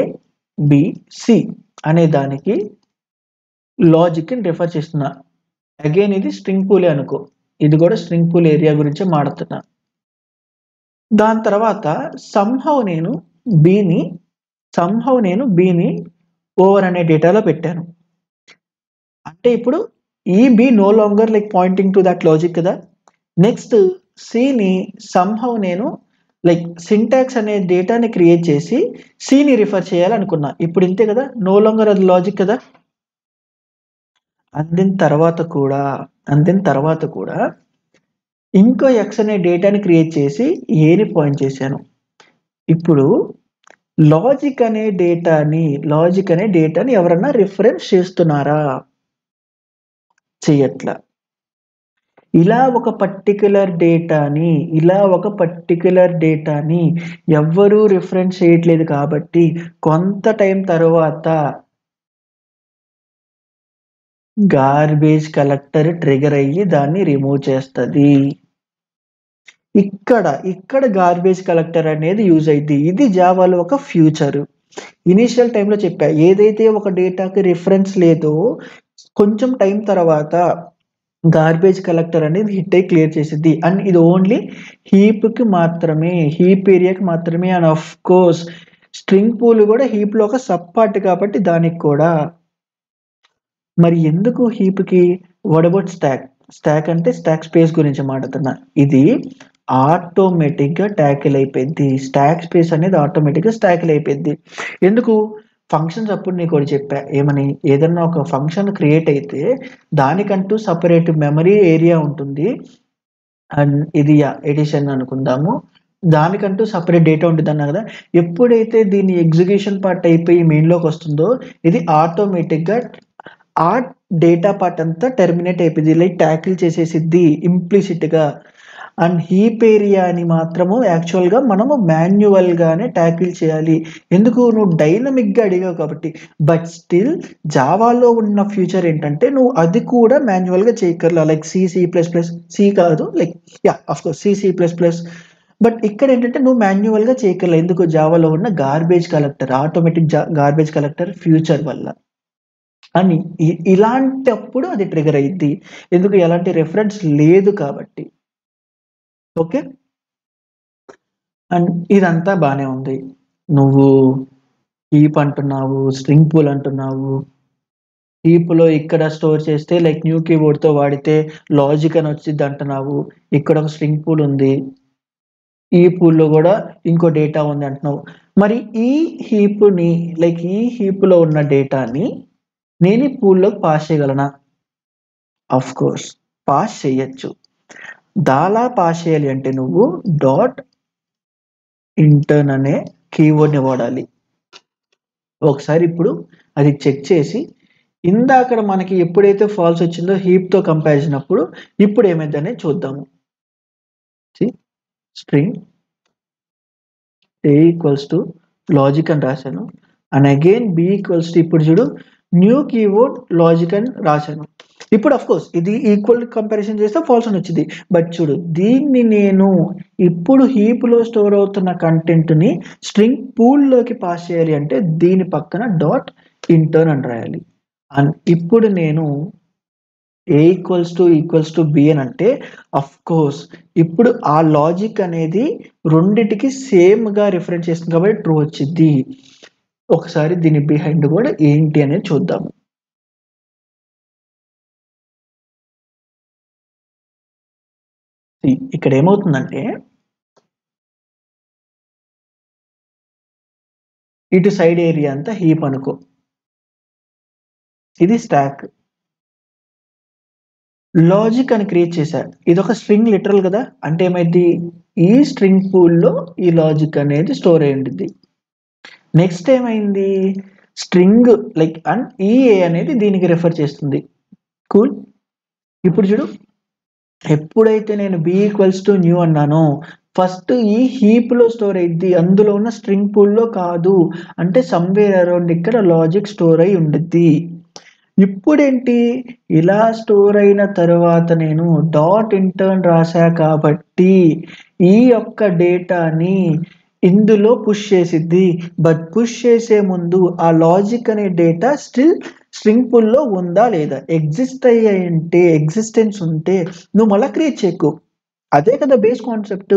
బి, సి అనే దానికి లాజిక్‌ని రిఫర్ చేస్తున్నా. అగైన్ ఇది స్ట్రింగ్ పూలే అనుకో. ఇది కూడా స్ట్రింగ్ పూల్ ఏరియా గురించే మాట్లాడుతున్నా. దాని తర్వాత సమ్‌హౌ నేను బిని ఓవర్ అనే డేటాలో పెట్టాను. అంటే ఇప్పుడు ఈ B no longer like pointing to that logic కదా. నెక్స్ట్ సిని సమ్‌హౌ నేను లైక్ సింటాక్స్ అనే డేటాని క్రియేట్ చేసి సిని రిఫర్ చేయాలనుకున్నా. ఇప్పుడు ఇంతే కదా, నో లాంగర్ అది లాజిక్ కదా. అందిన తర్వాత కూడా ఇంకో ఎక్స్ అనే డేటాని క్రియేట్ చేసి ఏని పాయింట్ చేశాను. ఇప్పుడు లాజిక్ అనే డేటాని ఎవరన్నా రిఫరెన్స్ చేస్తున్నారా? చెయ్యట్లా. ఇలా ఒక పర్టిక్యులర్ డేటాని ఎవ్వరూ రిఫరెన్స్ చేయట్లేదు కాబట్టి కొంత టైం తర్వాత గార్బేజ్ కలెక్టర్ ట్రిగర్ అయ్యి దాన్ని రిమూవ్ చేస్తది. ఇక్కడ గార్బేజ్ కలెక్టర్ అనేది యూజ్ అయ్యిద్ది. ఇది జావాలో ఒక ఫ్యూచర్. ఇనీషియల్ టైంలో చెప్పా, ఏదైతే ఒక డేటాకి రిఫరెన్స్ లేదో కొంచెం టైం తర్వాత గార్బేజ్ కలెక్టర్ అనేది హిట్ అయ్యి క్లియర్ చేసిద్ది. అండ్ ఇది ఓన్లీ హీప్‌కి మాత్రమే, హీప్ ఏరియాకి మాత్రమే. And of course string pool కూడా హీప్‌లో ఒక సబ్ పార్ట్ కాబట్టి దానికి కూడా. మరి ఎందుకు హీప్‌కి? What about stack? స్టాక్ అంటే స్టాక్ స్పేస్ గురించి మాట్లాడుతున్నా. ఇది ఆటోమేటిక్‌గా టాకిల్ అయిపోయిద్ది. స్టాక్ స్పేస్ అనేది ఆటోమేటిక్‌గా టాకిల్ అయిపోయిద్ది. ఎందుకు? ఫంక్షన్స్ అప్పుడు నీకోటి చెప్పా. ఏమని? ఏదన్నా ఒక ఫంక్షన్ క్రియేట్ అయితే దానికంటూ సెపరేట్ మెమరీ ఏరియా ఉంటుంది. అండ్ ఇది ఎడిషన్ అనుకుందాము. దానికంటూ సెపరేట్ డేటా ఉండిద్దన్నా గదా. ఎప్పుడైతే దీని ఎగ్జిక్యూషన్ పార్ట్ అయిపోయి మెయిన్‌లోకి వస్తుందో ఇది ఆటోమేటిక్‌గా ఆ డేటా పార్ట్ అంతా టెర్మినేట్ అయిపోయిద్ది. లైక్ టాకిల్ చేసేసిద్ది ఇంప్లిసిట్‌గా. అండ్ హీప్ ఏరియాని మాత్రము యాక్చువల్‌గా మనము మాన్యువల్‌గానే టాకిల్ చేయాలి. ఎందుకు? నువ్వు డైనమిక్‌గా అడిగావు కాబట్టి. బట్ స్టిల్ జావాలో ఉన్న ఫ్యూచర్ ఏంటంటే నువ్వు అది కూడా మాన్యువల్‌గా చేయక్కర్లా. లైక్ సి కాదు, లైక్ ఆఫ్‌కోర్స్ సి. బట్ ఇక్కడేంటంటే నువ్వు మాన్యువల్‌గా చేయక్కర్లా. ఎందుకు? జావాలో ఉన్న garbage collector, automatic garbage collector future వల్ల. అని ఇలాంటప్పుడు అది ట్రిగర్ అయ్యిద్ది. ఎందుకు? ఎలాంటి రిఫరెన్స్ లేదు కాబట్టి. ఓకే. అండ్ ఇదంతా బానే ఉంది. నువ్వు హీప్ అంటున్నావు, స్ట్రింగ్ పూల్ అంటున్నావు. హీప్‌లో ఇక్కడ స్టోర్ చేస్తే లైక్ న్యూ కీవర్డ్‌తో వాడితే లాజిక్ అని వచ్చిద్ది అంటున్నావు. ఇక్కడ ఒక స్ట్రింగ్ పూల్ ఉంది. ఈ పూల్‌లో గూడా ఇంకో డేటా ఉంది అంటున్నావు. మరి ఈ ఈ హీప్‌లో ఉన్న డేటాని నేను ఈ పూల్‌లోకి పాస్ చేయగలనా? ఆఫ్‌కోర్స్ పాస్ చెయ్యొచ్చు. పాస్ చేయాలి అంటే నువ్వు డాట్ ఇంటర్న్ అనే కీవర్డ్‌ని వాడాలి. ఒకసారి ఇప్పుడు అది చెక్ చేసి ఇందాకడ మనకి ఎప్పుడైతే ఫాల్స్ వచ్చిందో హీప్‌తో కంపేర్ చేసినప్పుడు ఇప్పుడు ఏమైద్దనేది చూద్దాము. String A equals to logic అని రాశాను. And again B equals to ఇప్పుడు చూడు న్యూ కీవర్డ్ లాజిక్ అని రాశాను. ఇప్పుడు ఆఫ్‌కోర్స్ ఇది ఈక్వల్ కంపారిజన్ చేస్తే ఫాల్స్ అని వచ్చింది. బట్ చూడు దీన్ని నేను ఇప్పుడు హీప్‌లో స్టోర్ అవుతున్న కంటెంట్‌ని స్ట్రింగ్ పూల్‌లోకి పాస్ చేయాలి అంటే దీని పక్కన డాట్ ఇంటర్న్ అని రాయాలి. అండ్ ఇప్పుడు నేను ఏ ఈక్వల్స్ టు బి అని అంటే ఆఫ్‌కోర్స్ ఇప్పుడు ఆ లాజిక్ అనేది రెండిటికి సేమ్‌గా రిఫరెన్స్ చేస్తుంది కాబట్టి ట్రూ వచ్చిద్ది. ఒకసారి దీని బిహైండ్ కూడా ఏంటి అనేది చూద్దాం. ఇక్కడ ఏమవుతుందంటే ఇటు సైడ్ ఏరియా అంతా హీప్ అనుకో. ఇది స్టాక్. లాజిక్ అని క్రియేట్ చేశా. ఇదొక స్ట్రింగ్ లిటరల్ కదా, అంటే ఏమైంది, ఈ స్ట్రింగ్ పూల్లో ఈ లాజిక్ అనేది స్టోర్ అయి ఉంటుంది. నెక్స్ట్ ఏమైంది, స్ట్రింగ్ లైక్ అండ్ ఈ ఏ అనేది దీనికి రెఫర్ చేస్తుంది. కూల్. ఇప్పుడు చూడు, ఎప్పుడైతే నేను బి ఈక్వల్స్ టు న్యూ అన్నానో ఫస్ట్ ఈ హీప్ లో స్టోర్ అయింది, అందులో ఉన్న స్ట్రింగ్ పూల్లో కాదు. అంటే సమ్వేర్ అరౌండ్ ఇక్కడ లాజిక్ స్టోర్ అయి ఉండిద్ది. ఇప్పుడేంటి, ఇలా స్టోర్ అయిన తర్వాత నేను డాట్ ఇంటర్న్ రాశా కాబట్టి ఈ యొక్క డేటాని ఇందులో పుష్ చేసిద్ది. బట్ పుష్ చేసే ముందు ఆ లాజిక్ అనే డేటా స్టిల్ స్ట్రింగ్ పూల్లో ఉందా లేదా, ఎగ్జిస్టెన్స్ ఉంటే నువ్వు మళ్ళీ క్రియేట్ చేయకు. అదే కదా బేస్ కాన్సెప్ట్.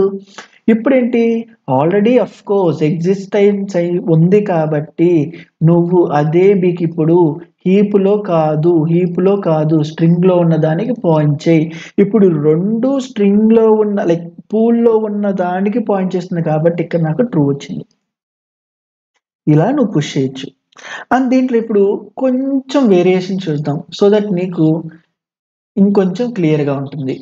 ఇప్పుడేంటి, ఆల్రెడీ అఫ్ కోర్స్ ఎగ్జిస్టెన్స్ అయి ఉంది కాబట్టి నువ్వు అదే బీకి ఇప్పుడు హీప్లో కాదు స్ట్రింగ్లో ఉన్న దానికి పాయింట్ చేయి. ఇప్పుడు రెండు స్ట్రింగ్లో ఉన్న లైక్ పూల్లో ఉన్న దానికి పాయింట్ చేస్తుంది కాబట్టి ఇక్కడ నాకు ట్రూ వచ్చింది. ఇలా నువ్వు పుష్ చేయొచ్చు. అండ్ దీంట్లో ఇప్పుడు కొంచెం వేరియేషన్ చూద్దాం, సో దట్ నీకు ఇంకొంచెం క్లియర్గా ఉంటుంది.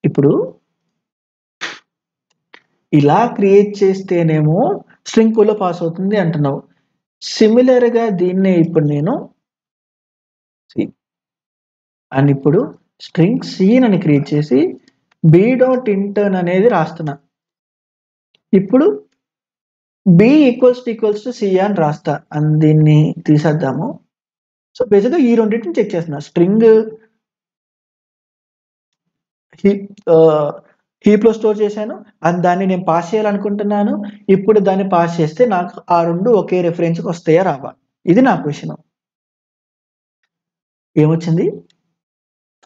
ఇప్పుడు ఇలా క్రియేట్ చేస్తేనేమో స్ట్రింగ్ పూల్లో పాస్ అవుతుంది అంటున్నావు. సిమిలర్గా దీన్నే ఇప్పుడు నేను అండ్ ఇప్పుడు స్ట్రింగ్ సీన్ అని క్రియేట్ చేసి బి డాట్ ఇంటర్న్ అనేది రాస్తున్నా. ఇప్పుడు బి ఈక్వల్స్ టు సి అని రాస్తా. అండ్ దీన్ని తీసేద్దాము. సో బేసిక్గా ఈ రెండింటిని చెక్ చేస్తున్నా. స్ట్రింగ్ హీప్లో స్టోర్ చేశాను అండ్ దాన్ని నేను పాస్ చేయాలనుకుంటున్నాను. ఇప్పుడు దాన్ని పాస్ చేస్తే నాకు ఆ రెండు ఒకే రెఫరెన్స్కి వస్తాయా రావా, ఇది నా క్వశ్చన్. ఏమొచ్చింది,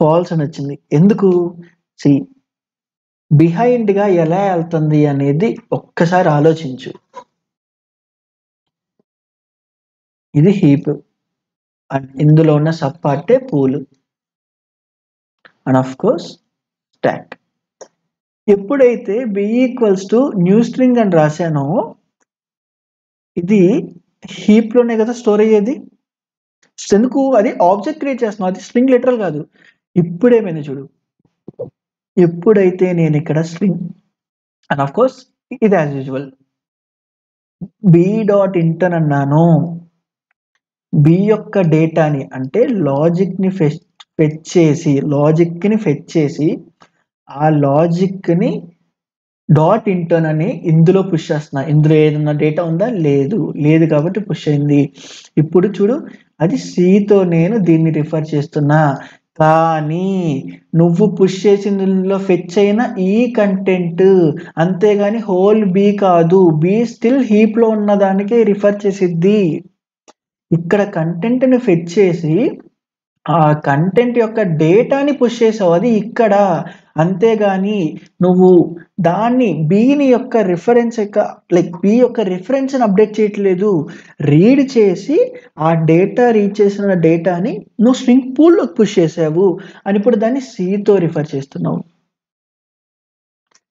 ఫాల్స్ అని వచ్చింది. ఎందుకు, సి బిహైండ్గా ఎలా వెళ్తుంది అనేది ఒక్కసారి ఆలోచించు. ఇది హీప్ అండ్ ఇందులో ఉన్న సబ్ పార్టే pool and of course stack. ఎప్పుడైతే B equals to new string అని రాశానో ఇది హీప్లోనే కదా స్టోర్ అయ్యేది. ఎందుకు, అది ఆబ్జెక్ట్ క్రియేట్ చేస్తున్నావు, అది స్ట్రింగ్ లిటరల్ కాదు. ఇప్పుడేమైంది చూడు, ఎప్పుడైతే నేను ఇక్కడ స్ట్రింగ్ అండ్ ఆఫ్ కోర్స్ ఇది as usual B dot intern అన్నాను, బి యొక్క డేటాని అంటే లాజిక్ని ఫెచ్ చేసి ఆ లాజిక్ని డాట్ ఇంటర్న్ అని ఇందులో పుష్ చేస్తున్నా. ఇందులో ఏదన్నా డేటా ఉందా, లేదు కాబట్టి పుష్ అయింది. ఇప్పుడు చూడు, అది సితో నేను దీన్ని రిఫర్ చేస్తున్నా, కానీ నువ్వు పుష్ చేసిందులో ఫెచ్ అయిన ఈ కంటెంట్, అంతేగాని హోల్ బి కాదు. బి స్టిల్ హీప్లో ఉన్న దానికే రిఫర్ చేసిద్ది. ఇక్కడ కంటెంట్ని ఫెచ్ చేసి ఆ కంటెంట్ యొక్క డేటాని పుష్ చేసావు, అది ఇక్కడ. అంతేగాని నువ్వు దాన్ని బిని యొక్క రిఫరెన్స్ బి యొక్క రిఫరెన్స్ని అప్డేట్ చేయట్లేదు. రీడ్ చేసి ఆ డేటా రీడ్ చేసిన డేటాని నువ్వు స్ట్రింగ్ పూల్లోకి పుష్ చేసావు అని ఇప్పుడు దాన్ని సితో రిఫర్ చేస్తున్నావు.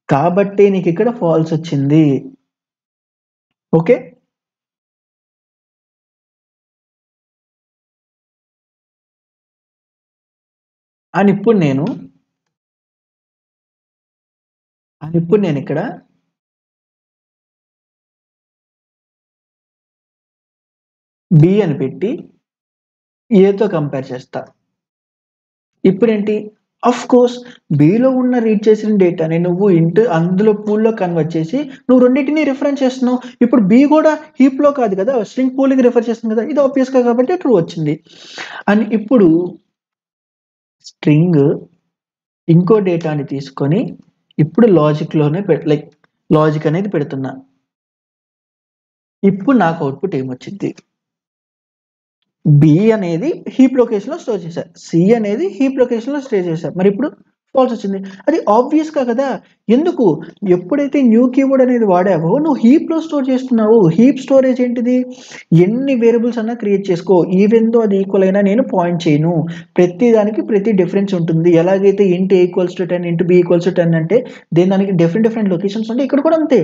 కాబట్టి నీకు ఇక్కడ ఫాల్స్ వచ్చింది. ఓకే, అని ఇప్పుడు నేను ఇక్కడ బి అని పెట్టి ఏతో కంపేర్ చేస్తా. ఇప్పుడేంటి, అఫ్ కోర్స్ బిలో ఉన్న రీడ్ చేసిన డేటాని నువ్వు అందులో పూల్లో కన్వర్ట్ చేసి నువ్వు రెండింటిని రిఫరెన్స్ చేస్తున్నావు. ఇప్పుడు బి కూడా హీప్లో కాదు కదా, స్ట్రింగ్ పూల్కి రిఫర్ చేస్తుంది కదా, ఇది ఆబ్వియస్గా కాబట్టి ట్రూ వచ్చింది. అండ్ ఇప్పుడు స్ట్రింగ్ ఇంకో డేటాని తీసుకొని ఇప్పుడు లాజిక్లోనే లాజిక్ అనేది పెడుతున్నా. ఇప్పుడు నాకు అవుట్పుట్ ఏమొచ్చింది, బి అనేది హీప్ లొకేషన్లో స్టోర్ చేశా, సి అనేది హీప్ లొకేషన్లో స్టోర్ చేశా. మరి ఇప్పుడు ఫాల్స్ వచ్చింది. అది ఆబ్వియస్గా కదా. ఎందుకు, ఎప్పుడైతే న్యూ కీవర్డ్ అనేది వాడావో నువ్వు హీప్లో స్టోర్ చేస్తున్నావు. హీప్ స్టోరేజ్ ఏంటిది, ఎన్ని వేరియబుల్స్ అన్నా క్రియేట్ చేసుకో, ఈవెన్ దో అది ఈక్వల్ అయినా నేను పాయింట్ చేయను. ప్రతి దానికి ప్రతి డిఫరెన్స్ ఉంటుంది. ఎలాగైతే int A equals to 10 int B equals to 10 అంటే దానికి డిఫరెంట్ లొకేషన్స్ ఉంటాయి, ఇక్కడ కూడా అంతే.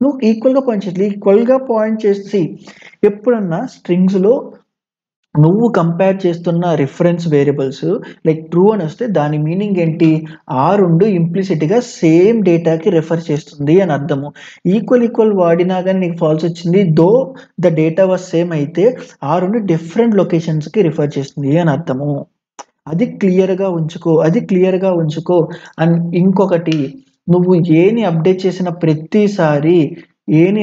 నువ్వు ఈక్వల్గా పాయింట్ చేయాలి. ఈక్వల్గా పాయింట్ చేసి ఎప్పుడన్నా స్ట్రింగ్స్లో నువ్వు కంపేర్ చేస్తున్న రిఫరెన్స్ వేరియబుల్స్ లైక్ ట్రూ అని వస్తే దాని మీనింగ్ ఏంటి, ఆ రెండు ఇంప్లిసిట్గా సేమ్ డేటాకి రెఫర్ చేస్తుంది అని అర్థము. ఈక్వల్ వాడినా కానీ నీకు ఫాల్స్ వచ్చింది, though the data was same అయితే ఆ రెండు డిఫరెంట్ లొకేషన్స్కి రిఫర్ చేస్తుంది అని అర్థము. అది క్లియర్గా ఉంచుకో. అండ్ ఇంకొకటి, నువ్వు ఏని అప్డేట్ చేసిన ప్రతిసారి ఏని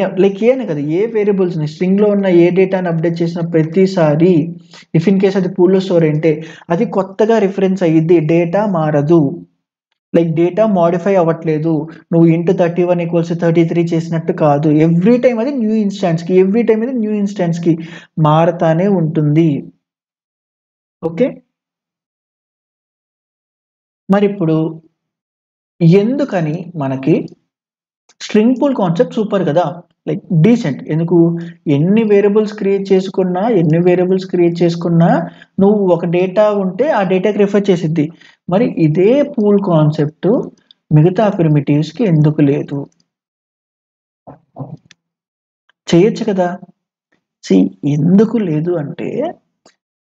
కదా, ఏ వేరియబుల్స్ని స్ట్రింగ్లో ఉన్న ఏ డేటాని అప్డేట్ చేసిన ప్రతిసారి ఇఫ్ ఇన్ కేస్ అది పూల్లో స్టోర్ అంటే అది కొత్తగా రిఫరెన్స్ అయ్యిద్ది, డేటా మారదు. లైక్ డేటా మాడిఫై అవ్వట్లేదు, నువ్వు ఇంటూ 31 = 33 చేసినట్టు కాదు. ఎవ్రీ టైం అది న్యూ ఇన్స్టాన్స్కి మారతానే ఉంటుంది. ఓకే, మరి ఇప్పుడు ఎందుకని మనకి స్ట్రింగ్ పూల్ కాన్సెప్ట్ సూపర్ కదా, లైక్ డీసెంట్. ఎందుకు, ఎన్ని వేరియబుల్స్ క్రియేట్ చేసుకున్నా నువ్వు ఒక డేటా ఉంటే ఆ డేటాకి రిఫర్ చేసిద్ది. మరి ఇదే పూల్ కాన్సెప్ట్ మిగతా ప్రిమిటివ్స్కి ఎందుకు లేదు? చేయొచ్చు కదా. ఎందుకు లేదు అంటే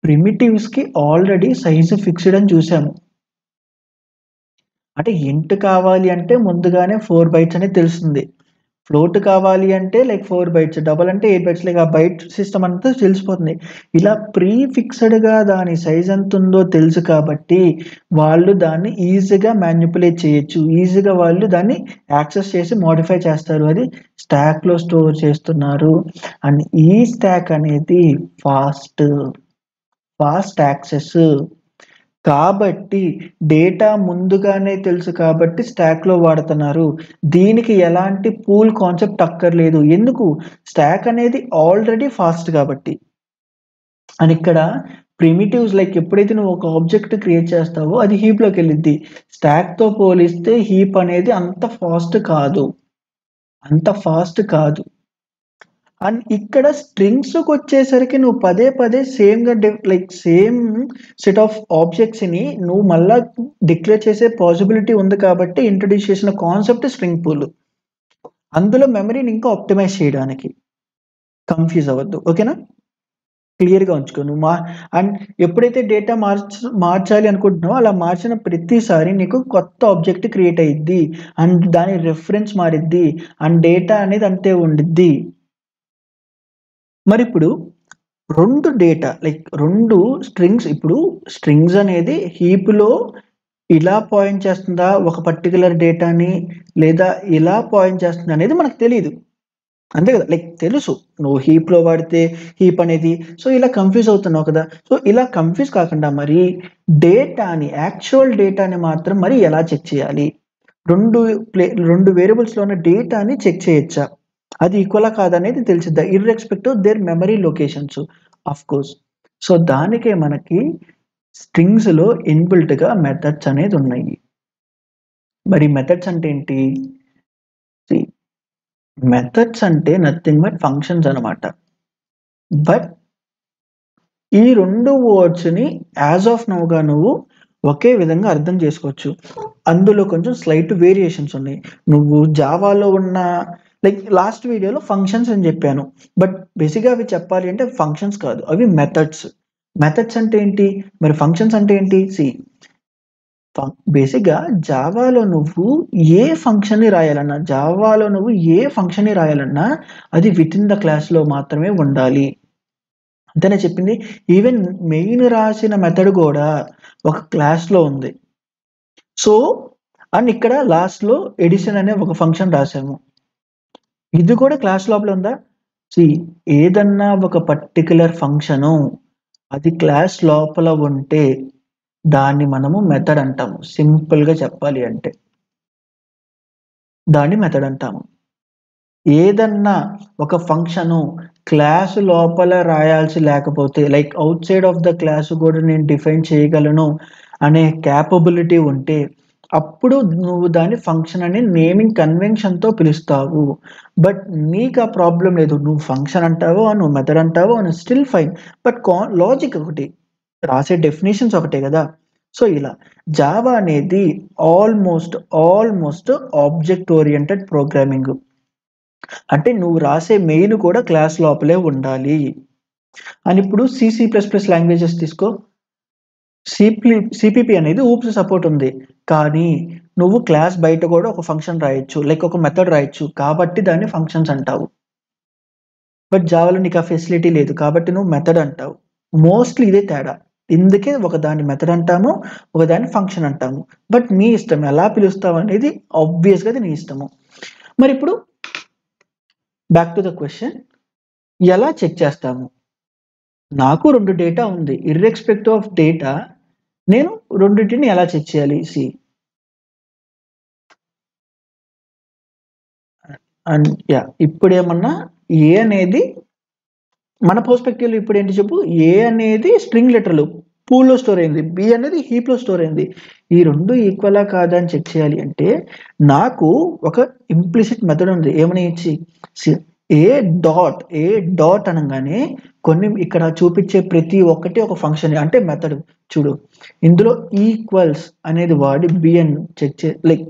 ప్రిమిటివ్స్కి ఆల్రెడీ సైజు ఫిక్స్డ్ అని చూసాము. అంటే ఇంట్ కావాలి అంటే ముందుగానే 4 bytes అనేది తెలుస్తుంది. ఫ్లోట్ కావాలి అంటే లైక్ 4 bytes, డబల్ అంటే 8 bytes, లైక్ ఆ బైట్ సిస్టమ్ అంతా తెలిసిపోతుంది. ఇలా ప్రీ ఫిక్స్డ్గా దాని సైజ్ ఎంత ఉందో తెలుసు కాబట్టి వాళ్ళు దాన్ని ఈజీగా మ్యానిపులేట్ చేయొచ్చు, ఈజీగా వాళ్ళు దాన్ని యాక్సెస్ చేసి మోడిఫై చేస్తారు. అది స్టాక్లో స్టోర్ చేస్తున్నారు. అండ్ ఈ స్టాక్ అనేది ఫాస్ట్ యాక్సెస్ కాబట్టి, డేటా ముందుగానే తెలుసు కాబట్టి స్టాక్లో వాడుతున్నారు. దీనికి ఎలాంటి పూల్ కాన్సెప్ట్ అక్కర్లేదు. ఎందుకు, స్టాక్ అనేది ఆల్రెడీ ఫాస్ట్ కాబట్టి. అండ్ ఇక్కడ ప్రిమిటివ్స్ లైక్ ఎప్పుడైతే నువ్వు ఒక ఆబ్జెక్ట్ క్రియేట్ చేస్తావో అది హీప్లోకి వెళ్ళిద్ది. స్టాక్తో పోలిస్తే హీప్ అనేది అంత ఫాస్ట్ కాదు. అండ్ ఇక్కడ స్ట్రింగ్స్కి వచ్చేసరికి నువ్వు పదే సేమ్గా సేమ్ సెట్ ఆఫ్ ఆబ్జెక్ట్స్ని నువ్వు మళ్ళా డిక్లేర్ చేసే పాసిబిలిటీ ఉంది కాబట్టి ఇంట్రడ్యూస్ చేసిన కాన్సెప్ట్ స్ట్రింగ్ పూల్. అందులో మెమరీని ఇంకా ఆప్టిమైజ్ చేయడానికి. కన్ఫ్యూజ్ అవ్వద్దు, ఓకేనా, క్లియర్గా ఉంచుకో నువ్వు. అండ్ ఎప్పుడైతే డేటా మార్చాలి అనుకుంటున్నావో అలా మార్చిన ప్రతిసారి నీకు కొత్త ఆబ్జెక్ట్ క్రియేట్ అయ్యిద్ది అండ్ దాని రెఫరెన్స్ మారిద్ది అండ్ డేటా అనేది అంతే ఉండిద్ది. మరి ఇప్పుడు రెండు స్ట్రింగ్స్, ఇప్పుడు స్ట్రింగ్స్ అనేది హీప్లో ఇలా పాయింట్ చేస్తుందా ఒక పర్టికులర్ డేటాని, లేదా ఇలా పాయింట్ చేస్తుందా అనేది మనకు తెలియదు, అంతే కదా. లైక్ తెలుసు నువ్వు హీప్లో వాడితే హీప్ అనేది, సో ఇలా కన్ఫ్యూజ్ అవుతున్నావు కదా. సో ఇలా కన్ఫ్యూజ్ కాకుండా మరి యాక్చువల్ డేటాని మాత్రం మరి ఎలా చెక్ చేయాలి? రెండు వేరియబుల్స్లో ఉన్న డేటాని చెక్ చేయొచ్చా, అది ఈక్వలా కాదనేది తెలిసిద్దా, irrespective their memory locations of course. So దానికే మనకి స్ట్రింగ్స్లో ఇన్బిల్ట్గా మెథడ్స్ అనేది ఉన్నాయి. మరి మెథడ్స్ అంటే ఏంటి? మెథడ్స్ అంటే నథింగ్ బట్ ఫంక్షన్స్ అనమాట. బట్ ఈ రెండు వర్డ్స్ని యాజ్ ఆఫ్ నౌగా నువ్వు ఒకే విధంగా అర్థం చేసుకోవచ్చు. అందులో కొంచెం స్లైట్ వేరియేషన్స్ ఉన్నాయి. నువ్వు జావాలో ఉన్న లైక్ లాస్ట్ వీడియోలో ఫంక్షన్స్ అని చెప్పాను, బట్ బేసిక్గా అవి చెప్పాలి అంటే ఫంక్షన్స్ కాదు, అవి మెథడ్స్. మెథడ్స్ అంటే ఏంటి, మరి ఫంక్షన్స్ అంటే ఏంటి? బేసిక్గా జావాలో నువ్వు ఏ ఫంక్షన్ని రాయాలన్నా అది విత్ ఇన్ ద క్లాస్లో మాత్రమే ఉండాలి, అంతేనే చెప్పింది. ఈవెన్ మెయిన్ రాసిన మెథడ్ కూడా ఒక క్లాస్లో ఉంది. సో అండ్ ఇక్కడ లాస్ట్లో ఎడిషన్ అనే ఒక ఫంక్షన్ రాసాము, ఇది కూడా క్లాస్ లోపల ఉందా? ఏదన్నా ఒక పర్టికులర్ ఫంక్షను అది క్లాస్ లోపల ఉంటే దాన్ని మనము మెథడ్ అంటాము. సింపుల్గా చెప్పాలి అంటే దాన్ని మెథడ్ అంటాము. ఏదన్నా ఒక ఫంక్షను క్లాసు లోపల రాయాల్సి లేకపోతే like out side of the class కూడా నేను డిఫైన్ చేయగలను అనే క్యాపబిలిటీ ఉంటే అప్పుడు నువ్వు దాన్ని ఫంక్షన్ అనే నేమింగ్ కన్వెన్షన్తో పిలుస్తావు. బట్ నీకు ఆ ప్రాబ్లం లేదు, నువ్వు ఫంక్షన్ అంటావో నువ్వు మెథడ్ అంటావో అని స్టిల్ ఫైన్. బట్ లాజిక్ ఒకటి, రాసే డెఫినేషన్స్ ఒకటే కదా. సో ఇలా జావా అనేది ఆల్మోస్ట్ ఆబ్జెక్ట్ ఓరియంటెడ్ ప్రోగ్రామింగ్. అంటే నువ్వు రాసే మెయిన్ కూడా క్లాస్ లోపలే ఉండాలి. అని ఇప్పుడు C++ లాంగ్వేజెస్ తీసుకో. సిపిపి అనేది ఊప్స్ సపోర్ట్ ఉంది. కానీ నువ్వు క్లాస్ బయట కూడా ఒక ఫంక్షన్ రాయొచ్చు. లైక్ ఒక మెథడ్ రాయొచ్చు. కాబట్టి దాన్ని ఫంక్షన్స్ అంటావు. బట్ జావాలో నీకు ఆ ఫెసిలిటీ లేదు. కాబట్టి నువ్వు మెథడ్ అంటావు. మోస్ట్‌లీ ఇదే తేడా. ఇందుకే ఒకదాన్ని మెథడ్ అంటాము. ఒకదాన్ని ఫంక్షన్ అంటాము. బట్ నీ ఇష్టం ఎలా పిలుస్తావు అనేది ఆబ్వియస్‌గా అది నీ ఇష్టము. మరిప్పుడు బ్యాక్ టు ద క్వెషన్. ఎలా చెక్ చేస్తాము? నాకు 2 డేటా ఉంది. ఇర్రెస్పెక్టివ్ ఆఫ్ డేటా నేను రెండిటిని ఎలా చెక్ చేయాలి? అండ్ ఇప్పుడేమన్నా ఏ అనేది మన పర్స్పెక్టివ్‌లో ఇప్పుడేంటి చెప్పు? ఏ అనేది స్ట్రింగ్ లెటర్‌లు పూల్‌లో స్టోర్ అయింది. బి అనేది హీప్‌లో స్టోర్ అయింది. ఈ 2 ఈక్వలా కాదా అని చెక్ చేయాలి అంటే నాకు ఒక ఇంప్లిసిట్ మెథడ్ ఉంది. ఏమని సి ఏ డాట్ అనంగానే కొన్ని ఇక్కడ చూపించే ప్రతి ఒక్కటి ఒక ఫంక్షన్ అంటే మెథడ్. చూడు ఇందులో ఈక్వల్స్ అనేది వాడి బి అని చెక్ లైక్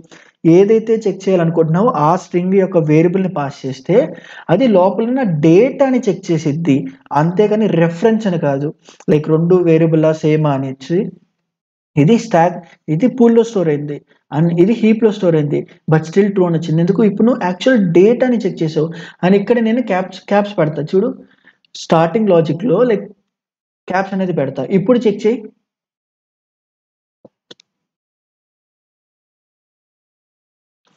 ఏదైతే చెక్ చేయాలనుకుంటున్నావో ఆ స్ట్రింగ్ యొక్క వేరియబుల్‌ని పాస్ చేస్తే అది లోపలున్న డేటాని చెక్ చేసిద్ది. అంతేగాని రెఫరెన్స్ అని కాదు. లైక్ 2 వేరియబుల్లా సేమా అనేసి ఇది పూల్‌లో స్టోర్ అయింది. అండ్ ఇది హీప్‌లో స్టోర్ అయింది. బట్ స్టిల్ ట్రూ అని వచ్చింది. ఎందుకు? ఇప్పుడు నువ్వు యాక్చువల్ డేటాని చెక్ చేసావు. అండ్ ఇక్కడ నేను క్యాప్స్ పెడతా చూడు. స్టార్టింగ్ లాజిక్‌లో లైక్ క్యాప్స్ అనేది పెడతా. ఇప్పుడు చెక్ చెయ్యి.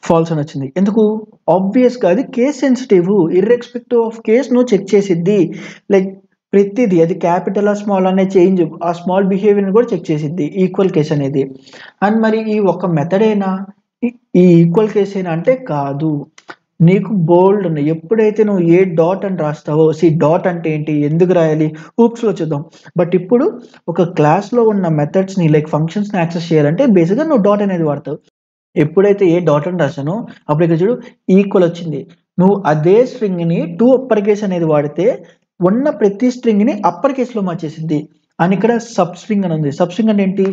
ఫాల్స్ అని వచ్చింది. ఎందుకు? ఆబ్వియస్‌గా అది case sensitive. Irrespective of case నువ్వు చెక్ చేసిద్ది. లైక్ ప్రతిది అది క్యాపిటలా, స్మాల్ అనే చేంజ్ ఆ స్మాల్ బిహేవియర్‌ని కూడా చెక్ చేసిద్ది. ఈక్వల్ కేస్ అనేది. అండ్ మరి ఈ ఒక్క మెథడేనా? ఈ ఈక్వల్ కేసేనా అంటే కాదు. నీకు బోల్డ్ ఉన్నాయి. ఎప్పుడైతే నువ్వు ఏ డాట్ అని రాస్తావో డాట్ అంటే ఏంటి? ఎందుకు రాయాలి? ఊప్స్‌లో చూద్దాం. బట్ ఇప్పుడు ఒక క్లాస్‌లో ఉన్న మెథడ్స్‌ని లైక్ ఫంక్షన్స్‌ని యాక్సెస్ చేయాలంటే బేసిక్‌గా నువ్వు డాట్ అనేది వాడతావు. ఎప్పుడైతే ఏ డాట్ అని రాసానో అప్పుడు ఇక్కడ చూడు ఈక్వల్ వచ్చింది. నువ్వు అదే స్ట్రింగ్‌ని 2 అప్పర్ కేస్ అనేది వాడితే ఉన్న ప్రతి స్ట్రింగ్‌ని అప్పర్ కేస్‌లో మార్చేసిద్ది. అండ్ ఇక్కడ సబ్ స్ట్రింగ్ అని ఉంది. సబ్ స్ట్రింగ్ అంటే ఏంటి?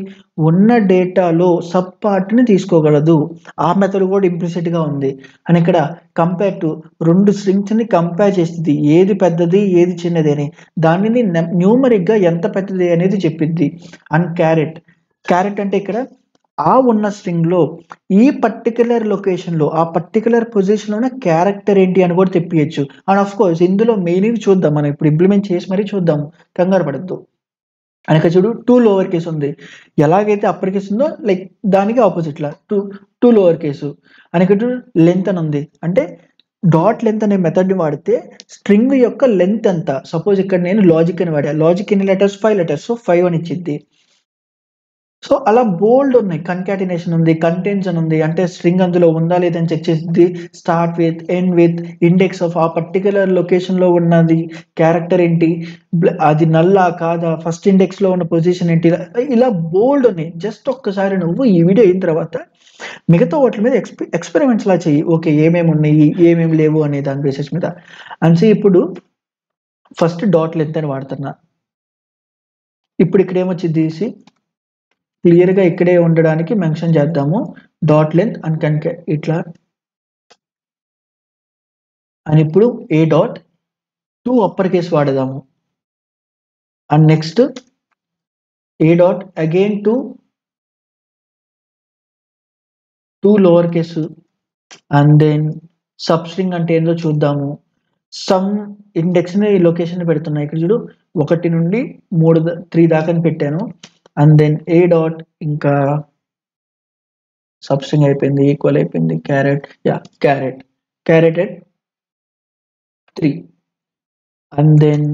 ఉన్న డేటాలో సబ్ పార్ట్‌ని తీసుకోగలదు. ఆ మెథడ్ కూడా ఇంప్లిసిట్‌గా ఉంది. అండ్ ఇక్కడ కంపేర్ టు 2 స్ట్రింగ్స్‌ని కంపేర్ చేసిద్ది. ఏది పెద్దది, ఏది చిన్నది అని. దానిని న్యూమరిక్‌గా ఎంత పెద్దది అనేది చెప్పిద్ది. అండ్ క్యారెట్ అంటే ఇక్కడ ఆ ఉన్న స్ట్రింగ్‌లో ఈ పర్టిక్యులర్ లొకేషన్‌లో, ఆ పర్టిక్యులర్ పొజిషన్‌లోనే క్యారెక్టర్ ఏంటి అని కూడా తెప్పియొచ్చు. అండ్ ఆఫ్ కోర్స్ ఇందులో మెయిన్‌వి చూద్దాం. మనం ఇప్పుడు ఇంప్లిమెంట్ చేసి మరీ చూద్దాం. కంగారు పడొద్దు. అండ్ ఇక్కడ చూడు 2 లోవర్ కేస్ ఉంది. ఎలాగైతే అప్పర్ కేస్ ఉందో లైక్ దానికి అపోజిట్‌లా 2 లోవర్ కేసు. అండ్ ఇక్కడ చూడు లెంత్ అని ఉంది. అంటే డాట్ లెంత్ అనే మెథడ్‌ని వాడితే స్ట్రింగ్ యొక్క లెంత్ ఎంత? సపోజ్ ఇక్కడ నేను లాజిక్ అని వాడా. లాజిక్ ఎన్ని లెటర్స్? 5 లెటర్స్. సో 5 అని ఇచ్చిద్ది. సో, అలా బోలెడు ఉన్నాయి. కన్‌కాటినేషన్ ఉంది. కంటెంట్స్ అని ఉంది. అంటే స్ట్రింగ్ అందులో ఉందా లేదా అని చెక్ చేసిద్ది. Start with, end with, index of ఆ పర్టిక్యులర్ లొకేషన్‌లో ఉన్నది క్యారెక్టర్ ఏంటి? అది నల్లా? కాదా? ఫస్ట్ ఇండెక్స్‌లో ఉన్న పొజిషన్ ఏంటి? ఇలా బోలెడు ఉన్నాయి. జస్ట్ ఒక్కసారి నువ్వు ఈ వీడియో అయిన తర్వాత మిగతా వాటి మీద ఎక్స్‌పెరిమెంట్స్‌లా చెయ్యి. ఓకే. ఏమేమి ఉన్నాయి? ఏమేమి లేవు అనే దాని బేసిస్ మీద. అండ్ ఇప్పుడు ఫస్ట్ డాట్ లెంత్ అని వాడుతున్నా. ఇప్పుడు ఇక్కడ ఏమొచ్చిద్ది క్లియర్‌గా ఇక్కడే ఉండడానికి మెన్షన్ చేద్దాము. డాట్ లెంత్ అండ్ ఇట్లా అండ్ ఇప్పుడు ఏ డాట్ 2 అప్పర్ కేస్ వాడదాము. And next A dot again 2 lower case and then substring అంటే ఏందో చూద్దాము. సమ్ ఇండెక్స్‌ని లొకేషన్‌ని పెడుతున్నా. ఇక్కడ చూడు 1 నుండి 3 దాకా అని పెట్టాను. అండ్ దెన్ ఏ డాట్ ఇంకా సబ్ స్ట్రింగ్ అయిపోయింది. ఈక్వల్ అయిపోయింది. Caret. Caret at 3 and then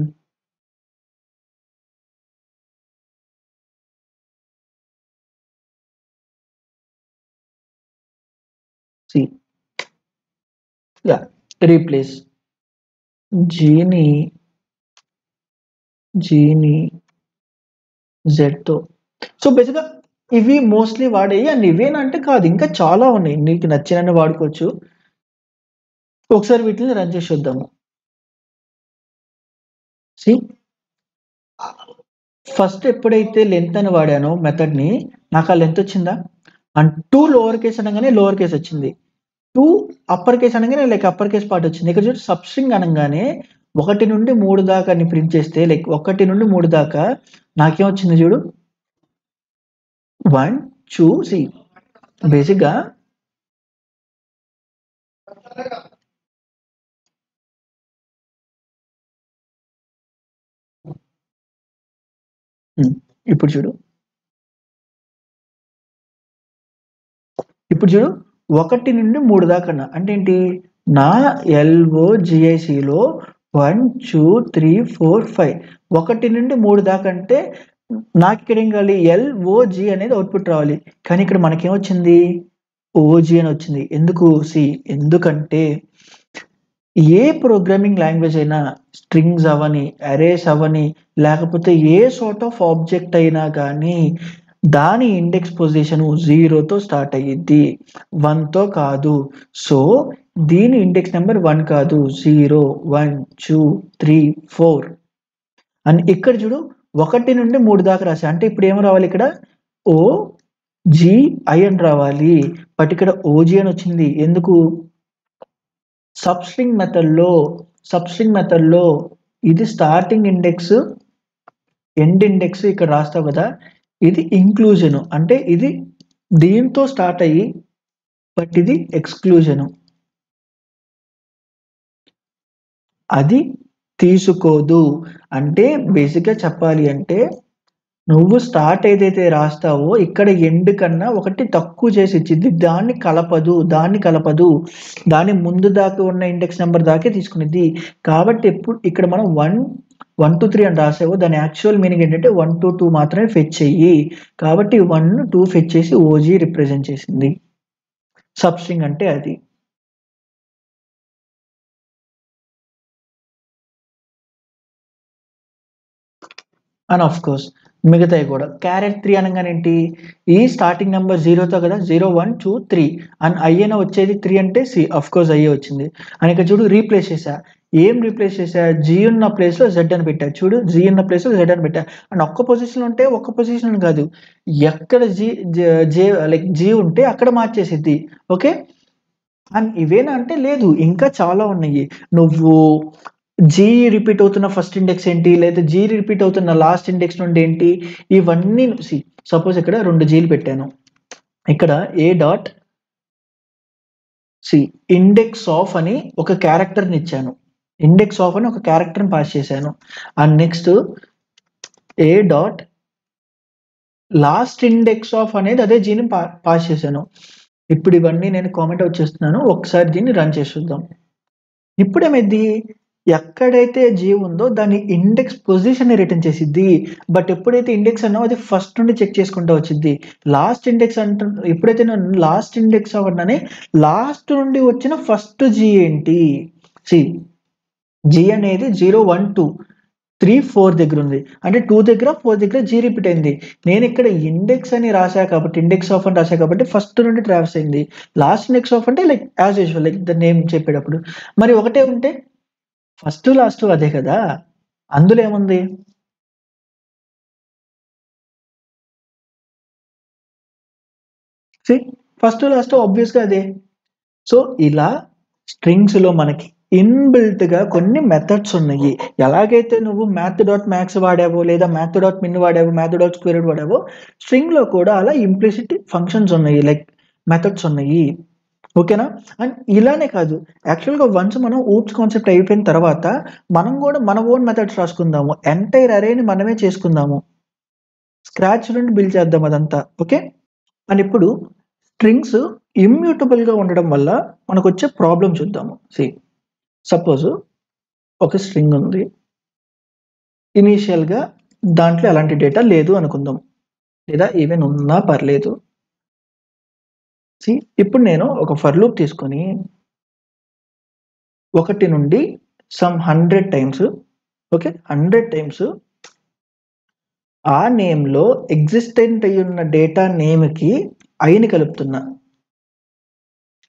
C replace జీని జెడ్‌తో. సో, బేసిక్‌గా ఇవి మోస్ట్‌లీ వాడేయి. అండ్ ఇవేనా అంటే కాదు. ఇంకా చాలా ఉన్నాయి. నీకు నచ్చినన్ని వాడుకోవచ్చు. ఒకసారి వీటిని రన్ చేసి చూద్దాము. సీ ఫస్ట్ ఎప్పుడైతే లెంత్ అని వాడానో మెథడ్‌ని నాకు ఆ లెంత్ వచ్చిందా? అండ్ 2 లోవర్ కేస్ అనగానే లోవర్ కేస్ వచ్చింది. 2 అప్పర్ కేస్ అనగానే లైక్ అప్పర్ కేస్ పార్ట్ వచ్చింది. ఇక్కడ చూడు సబ్ స్ట్రింగ్ అనంగానే 1 నుండి 3 దాకా అని ప్రింట్ చేస్తే లైక్ 1 నుండి 3 దాకా నాకేమొచ్చింది చూడు 1, 2 సి బేసిక్‌గా హ్మ్. ఇప్పుడు చూడు. ఇప్పుడు చూడు 1 నుండి 3 దాకా అన్నా. అంటే ఏంటి? నా LOGICలో 1, 2, 3, 4, 5 1 నుండి 3 దాకా అంటే నాకిక్కడ ఏం కావాలి? LOG అనేది అవుట్‌పుట్ రావాలి. కానీ ఇక్కడ మనకేమొచ్చింది? ఓజీ అని వచ్చింది. ఎందుకు? ఎందుకంటే ఏ ప్రోగ్రామింగ్ లాంగ్వేజ్ అయినా స్ట్రింగ్స్ అవ్వని, అరేస్ అవ్వని, లేకపోతే ఏ సార్ట్ ఆఫ్ ఆబ్జెక్ట్ అయినా గానీ, దాని ఇండెక్స్ పొజిషను 0తో స్టార్ట్ అయ్యిద్ది. 1తో కాదు. సో, దీని ఇండెక్స్ నంబర్ 1 కాదు. 0, 1, 2, 3, 4 అండ్ ఇక్కడ చూడు 1 నుండి 3 దాకా రాసా. అంటే ఇప్పుడు ఏమి రావాలి ఇక్కడ? OGI అని రావాలి. బట్ ఇక్కడ ఓజీ అని వచ్చింది. ఎందుకు? సబ్‌స్ట్రింగ్ మెథడ్‌లో ఇది స్టార్టింగ్ ఇండెక్స్, ఎండ్ ఇండెక్స్ ఇక్కడ రాస్తావు కదా! ఇది ఇంక్లూజన్. అంటే ఇది దీంతో స్టార్ట్ అయ్యి బట్ ఇది ఎక్స్‌క్లూజన్. అది తీసుకోదు. అంటే బేసిక్‌గా చెప్పాలి అంటే నువ్వు స్టార్ట్ ఏదైతే రాస్తావో ఇక్కడ ఎండ్ కన్నా ఒకటి తక్కువ చేసి ఇచ్చిద్ది. దాన్ని కలపదు. దాని ముందు దాకా ఉన్న ఇండెక్స్ నంబర్ దాకే తీసుకునిద్ది. కాబట్టి ఇక్కడ మనం 1, 2, 3 అని రాసావో దాని యాక్చువల్ మీనింగ్ ఏంటంటే 1, 2, 2 మాత్రమే ఫెచ్ చెయ్యి. కాబట్టి 1, 2 ఫెచ్ చేసి ఓజీ రిప్రజెంట్ చేసింది. సబ్ స్ట్రింగ్ అంటే అది. అండ్ ఆఫ్ కోర్స్ మిగతాయి కూడా. క్యారెట్ 3 అనంగానే ఏంటి? ఈ స్టార్టింగ్ నంబర్ 0తో కదా! 0, 1, 2, 3 అండ్ ఐ అయినా వచ్చేది 3 అంటే ఆఫ్ కోర్స్ ఐయే వచ్చింది. అండ్ ఇక్కడ చూడు రీప్లేస్ చేశా. ఏం రీప్లేస్ చేశా? జీ ఉన్న ప్లేస్‌లో జెడ్ అని పెట్టా. చూడు జీ ఉన్న ప్లేస్‌లో జెడ్ అని పెట్టా. అండ్ ఒక్క పొజిషన్‌లో ఉంటే ఒక్క పొజిషన్ అని కాదు. ఎక్కడ జే లైక్ జీ ఉంటే అక్కడ మార్చేసిద్ది. ఓకే. అండ్ ఇవేనా అంటే లేదు. ఇంకా చాలా ఉన్నాయి. నువ్వు జీ రిపీట్ అవుతున్న ఫస్ట్ ఇండెక్స్ ఏంటి? లేదా జీ రిపీట్ అవుతున్న లాస్ట్ ఇండెక్స్ నుండి ఏంటి? ఇవన్నీ సపోజ్ ఇక్కడ 2 జీలు పెట్టాను. ఇక్కడ A dot C index of అని ఒక క్యారెక్టర్‌ని ఇచ్చాను. ఇండెక్స్ ఆఫ్ అని ఒక క్యారెక్టర్‌ని పాస్ చేశాను. And next A dot last index of అనేది అదే జీని పాస్ చేశాను. ఇప్పుడు ఇవన్నీ నేను కామెంట్ ఔట్ చేస్తున్నాను. ఒకసారి దీన్ని రన్ చేసి చూద్దాం. ఇప్పుడేమైద్ది? ఎక్కడైతే జీ ఉందో దాని ఇండెక్స్ పొజిషన్‌ని రిటర్న్ చేసిద్ది. బట్ ఎప్పుడైతే ఇండెక్స్ అన్నావో అది ఫస్ట్ నుండి చెక్ చేసుకుంటూ వచ్చిద్ది. లాస్ట్ ఇండెక్స్ ఎప్పుడైతే నేను లాస్ట్ ఇండెక్స్ అన్నానో లాస్ట్ నుండి వచ్చిన ఫస్ట్ జీ ఏంటి? సీ జీ అనేది 0, 1, 2, 3, 4 దగ్గరుంది. అంటే 2 దగ్గర, 4 దగ్గర జీ రిపీట్ అయింది. నేనిక్కడ ఇండెక్స్ అని రాసా కాబట్టి, ఇండెక్స్ ఆఫ్ అని రాసా కాబట్టి ఫస్ట్ నుండి ట్రావర్స్ అయింది. లాస్ట్ ఇండెక్స్ ఆఫ్ అంటే like as usual like the name చెప్పేటప్పుడు. మరి ఒకటే ఉంటే ఫస్ట్, లాస్ట్ అదే కదా! అందులో ఏముంది? సీ ఫస్ట్, లాస్ట్ ఆబ్వియస్‌గా అదే. సో, ఇలా స్ట్రింగ్స్‌లో మనకి ఇన్‌బిల్ట్‌గా కొన్ని మెథడ్స్ ఉన్నాయి. ఎలాగైతే నువ్వు math.max వాడావో, లేదా math.min వాడావో, math.square వాడావో, స్ట్రింగ్‌లో కూడా అలా ఇంప్లిసిట్ ఫంక్షన్స్ ఉన్నాయి. లైక్ మెథడ్స్ ఉన్నాయి. ఓకేనా? అండ్ ఇలానే కాదు. యాక్చువల్‌గా వన్స్ మనం ఊప్స్ కాన్సెప్ట్ అయిపోయిన తర్వాత, మనం గూడా మన ఓన్ మెథడ్స్ రాసుకుందాము. ఎంటైర్ అరేని మనమే చేసుకుందాము. స్క్రాచ్ నుండి బిల్డ్ చేద్దాం అదంతా. ఓకే? అండ్ ఇప్పుడు స్ట్రింగ్స్ ఇమ్యూటబుల్‌గా ఉండడం వల్ల మనకొచ్చే ప్రాబ్లమ్ చూద్దాము. సపోజ్ ఒక స్ట్రింగ్ ఉంది. ఇనీషియల్‌గా దాంట్లో ఎలాంటి డేటా లేదు అనుకుందాం. లేదా ఈవెన్ ఉన్నా పర్లేదు. ఇప్పుడు నేను ఒక ఫర్ లూప్ తీసుకొని 1 నుండి సమ్ 100 టైమ్స్ ఓకే. 100 టైమ్స్ ఆ నేమ్‌లో ఎగ్జిస్టెంట్ అయ్యున్న డేటా నేమ్‌కి ఐని కలుపుతున్నా.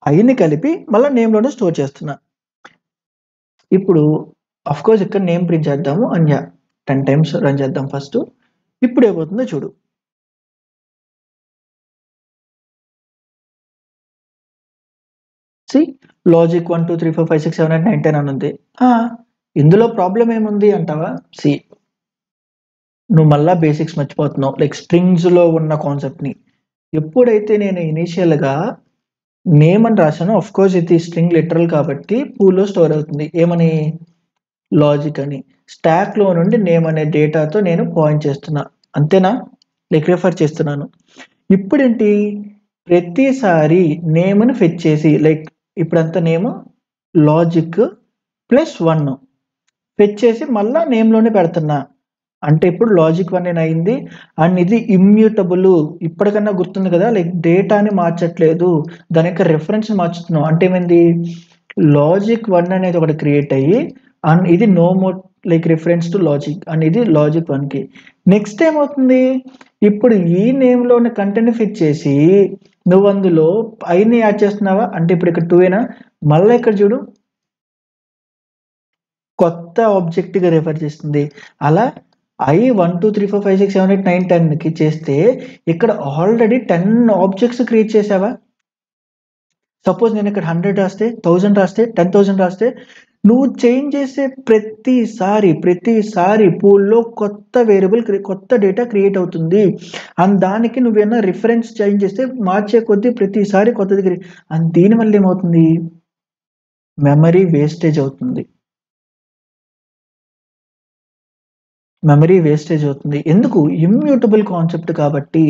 ఐని కలిపి మళ్ళా నేమ్‌లోనే స్టోర్ చేస్తున్నా. ఇప్పుడు ఆఫ్‌కోర్స్ ఇక్కడ నేమ్ ప్రింట్ చేద్దాము. 10 టైమ్స్ రన్ చేద్దాం ఫస్ట్. ఇప్పుడేమవుతుందో చూడు. సి లాజిక్ 1 2 3 4 5 6 7 8 9 10 అని ఉంది. ఇందులో ప్రాబ్లం ఏముంది అంటావా? సి నువ్వు మళ్ళా బేసిక్స్ మర్చిపోతున్నావు. లైక్ స్ట్రింగ్స్లో ఉన్న కాన్సెప్ట్ని ఎప్పుడైతే నేను ఇనీషియల్గా నేమ్ అని రాశానో, ఆఫ్ కోర్స్ ఇది స్ట్రింగ్ లిటరల్ కాబట్టి పూల్లో స్టోర్ అవుతుంది. ఏమని? లాజిక్ అని. స్టాక్లో నుండి నేమ్ అనే డేటాతో నేను పాయింట్ చేస్తున్నా, అంతేనా? లైక్ రిఫర్ చేస్తున్నాను. ఇప్పుడేంటి, ప్రతిసారి నేమ్ని ఫెచ్ చేసి, లైక్ ఇప్పుడంతా నేమ్ లాజిక్ +1 ఫెచ్ చేసి మళ్ళా నేమ్లోనే పెడుతున్నా. అంటే ఇప్పుడు లాజిక్ 1 అయింది. అండ్ ఇది ఇమ్యూటబుల్. ఇప్పటికన్నా గుర్తుంది కదా, లైక్ డేటాని మార్చట్లేదు, దాని యొక్క రెఫరెన్స్ మార్చుతున్నాం. అంటే ఏమైంది, లాజిక్ 1 అనేది ఒకటి క్రియేట్ అయ్యి అండ్ ఇది no more like reference to logic and ఇది లాజిక్ 1కి. నెక్స్ట్ ఏమవుతుంది, ఇప్పుడు ఈ నేమ్లోని కంటెంట్ ఫిట్ చేసి నువ్వు అందులో ఐని యాడ్ చేస్తున్నావా? అంటే ఇప్పుడు ఇక్కడ 2 మళ్ళీ ఇక్కడ చూడు కొత్త ఆబ్జెక్ట్గా రెఫర్ చేస్తుంది. అలా I 1 2 3 4 5 6 7 8 9 10కి చేస్తే ఇక్కడ ఆల్రెడీ 10 ఆబ్జెక్ట్స్ క్రియేట్ చేసావా? సపోజ్ నేను ఇక్కడ 100 రాస్తే, 1000 రాస్తే, 10,000 రాస్తే, నువ్వు చేంజ్ చేసే ప్రతిసారి పూల్లో కొత్త వేరియబుల్ కొత్త డేటా క్రియేట్ అవుతుంది. అండ్ దానికి నువ్వేమైనా రిఫరెన్స్ చేంజ్ చేస్తే మార్చే కొద్దీ ప్రతిసారి కొత్తది అండ్ దీనివల్ల ఏమవుతుంది, మెమరీ వేస్టేజ్ అవుతుంది. మెమరీ వేస్టేజ్ అవుతుంది. ఎందుకు? ఇమ్యూటబుల్ కాన్సెప్ట్ కాబట్టి.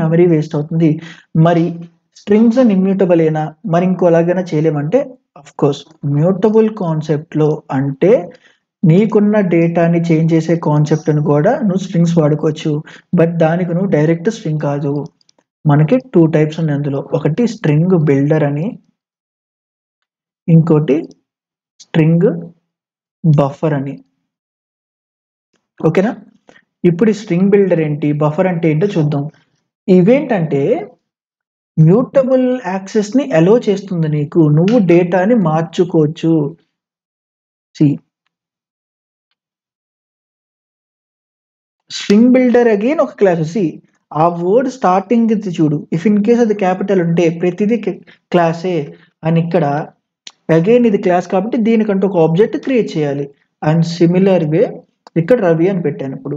మెమరీ వేస్ట్ అవుతుంది. మరి స్ట్రింగ్స్ అండ్ ఇమ్యూటబుల్ ఏనా? మరి ఇంకో ఎలాగైనా చేయలేమంటే, ఆఫ్ కోర్స్ మ్యూటబుల్ కాన్సెప్ట్లో అంటే నీకున్న డేటాని చేంజ్ చేసే కాన్సెప్ట్ని కూడా నువ్వు స్ట్రింగ్స్ వాడుకోవచ్చు. బట్ దానికి నువ్వు డైరెక్ట్ స్ట్రింగ్ కాదు. మనకి 2 టైప్స్ ఉన్నాయి అందులో. ఒకటి స్ట్రింగ్ బిల్డర్ అని, ఇంకోటి స్ట్రింగ్ బఫర్ అని. ఓకేనా? ఇప్పుడు ఈ స్ట్రింగ్ బిల్డర్ ఏంటి, బఫర్ అంటే ఏంటో చూద్దాం. ఇవేంటంటే మ్యూటబుల్ యాక్సెస్ని అలో చేస్తుంది నీకు, నువ్వు డేటాని మార్చుకోవచ్చు. స్ట్రింగ్ బిల్డర్ అగైన్ ఒక క్లాస్. ఆ వర్డ్ స్టార్టింగ్ చూడు, ఇఫ్ ఇన్ కేస్ అది క్యాపిటల్ ఉంటే ప్రతిదీ క్లాసే అని, ఇక్కడ అగైన్ ఇది క్లాస్ కాబట్టి దీనికంటూ ఒక ఆబ్జెక్ట్ క్రియేట్ చేయాలి. అండ్ సిమిలర్ వే ఇక్కడ రవి అని పెట్టాను ఇప్పుడు.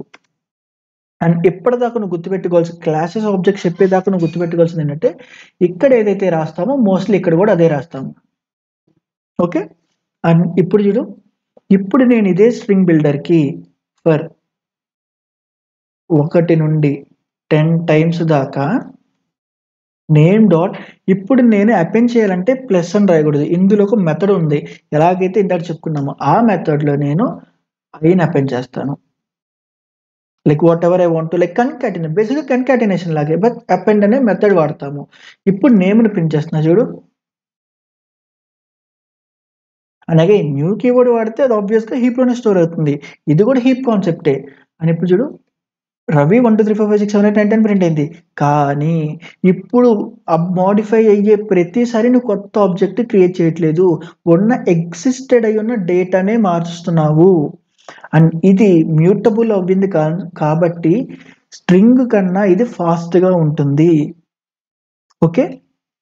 అండ్ ఇప్పటిదాకా నువ్వు గుర్తుపెట్టుకోవాల్సి, క్లాసెస్ ఆబ్జెక్ట్స్ చెప్పేదాకా నువ్వు గుర్తుపెట్టుకోవాల్సింది ఏంటంటే, ఇక్కడ ఏదైతే రాస్తామో మోస్ట్లీ ఇక్కడ కూడా అదే రాస్తాము. ఓకే? అండ్ ఇప్పుడు చూడు, ఇప్పుడు నేను ఇదే స్ట్రింగ్ బిల్డర్కి ఫర్ 1 నుండి 10 టైమ్స్ దాకా నేమ్ డాట్, ఇప్పుడు నేను అపెండ్ చేయాలంటే ప్లస్ అని రాయకూడదు. ఇందులో ఒక మెథడ్ ఉంది, ఎలాగైతే ఇందాక చెప్పుకున్నామో ఆ మెథడ్లో నేను ఐని అపెండ్ చేస్తాను. Like what ever I want to, like concatenate, బేసిక్గా కన్కాటినేషన్ లాగే, బట్ అపెండ్ అనే మెథడ్ వాడతాము. ఇప్పుడు నేమ్ని ప్రింట్ చేస్తున్నా చూడు. అలాగే న్యూ కీవర్డ్ వాడితే అది ఆబ్వియస్గా హీప్లోనే స్టోర్ అవుతుంది. ఇది కూడా హీప్ కాన్సెప్టే. అని ఇప్పుడు చూడు, రవి 1 2 3 4 5 6 7 8 9 10 ప్రింట్ అయింది. కానీ ఇప్పుడు మోడిఫై అయ్యే ప్రతిసారి నువ్వు కొత్త ఆబ్జెక్ట్ క్రియేట్ చేయట్లేదు, ఎగ్జిస్టెడ్ అయి ఉన్న డేటానే మార్చుతున్నావు. అండ్ ఇది మ్యూటబుల్ అవ్వింది కాబట్టి స్ట్రింగ్ కన్నా ఇది ఫాస్ట్గా ఉంటుంది. ఓకే?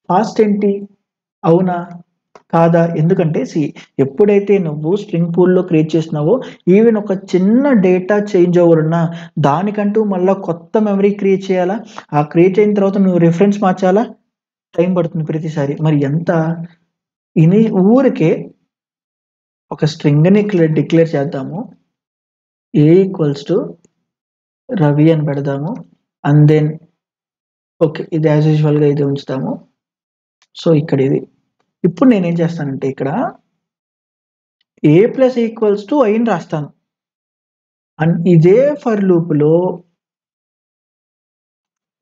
ఫాస్ట్ ఏంటి, అవునా కాదా? ఎందుకంటే ఎప్పుడైతే నువ్వు స్ట్రింగ్ పూల్లో క్రియేట్ చేసినావో, ఈవెన్ ఒక చిన్న డేటా చేంజ్ ఓవర్ ఉన్నా దానికంటూ మళ్ళీ కొత్త మెమరీ క్రియేట్ చేయాలా, ఆ క్రియేట్ అయిన తర్వాత నువ్వు రిఫరెన్స్ మార్చాలా, టైం పడుతుంది ప్రతిసారి. మరి ఎంత ఇని ఊరికే ఒక స్ట్రింగ్ని డిక్లేర్ చేద్దాము, ఏ ఈక్వల్స్ టు రవి అని పెడదాము. అండ్ దెన్ ఓకే, ఇది యాజ్ యూజువల్గా ఇది ఉంచుతాము. సో ఇక్కడ ఇది. ఇప్పుడు నేనేం చేస్తానంటే ఇక్కడ ఏ ప్లస్ ఈక్వల్స్ టు ఐ అని రాస్తాను. అండ్ ఇదే ఫర్ లూప్లో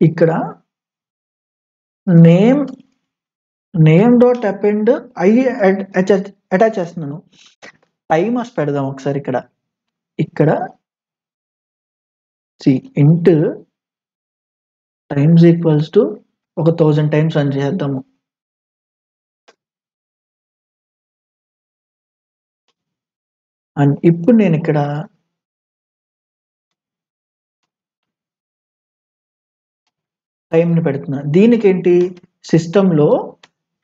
ఇక్కడ name dot append I attach చేస్తున్నాను. టైమర్స్ పెడదాం ఒకసారి. ఇక్కడ ఇంట్ times equals to 1000 times run చేద్దాము. అండ్ ఇప్పుడు నేను ఇక్కడ టైంని పెడుతున్నా. దీనికి ఏంటి, సిస్టంలో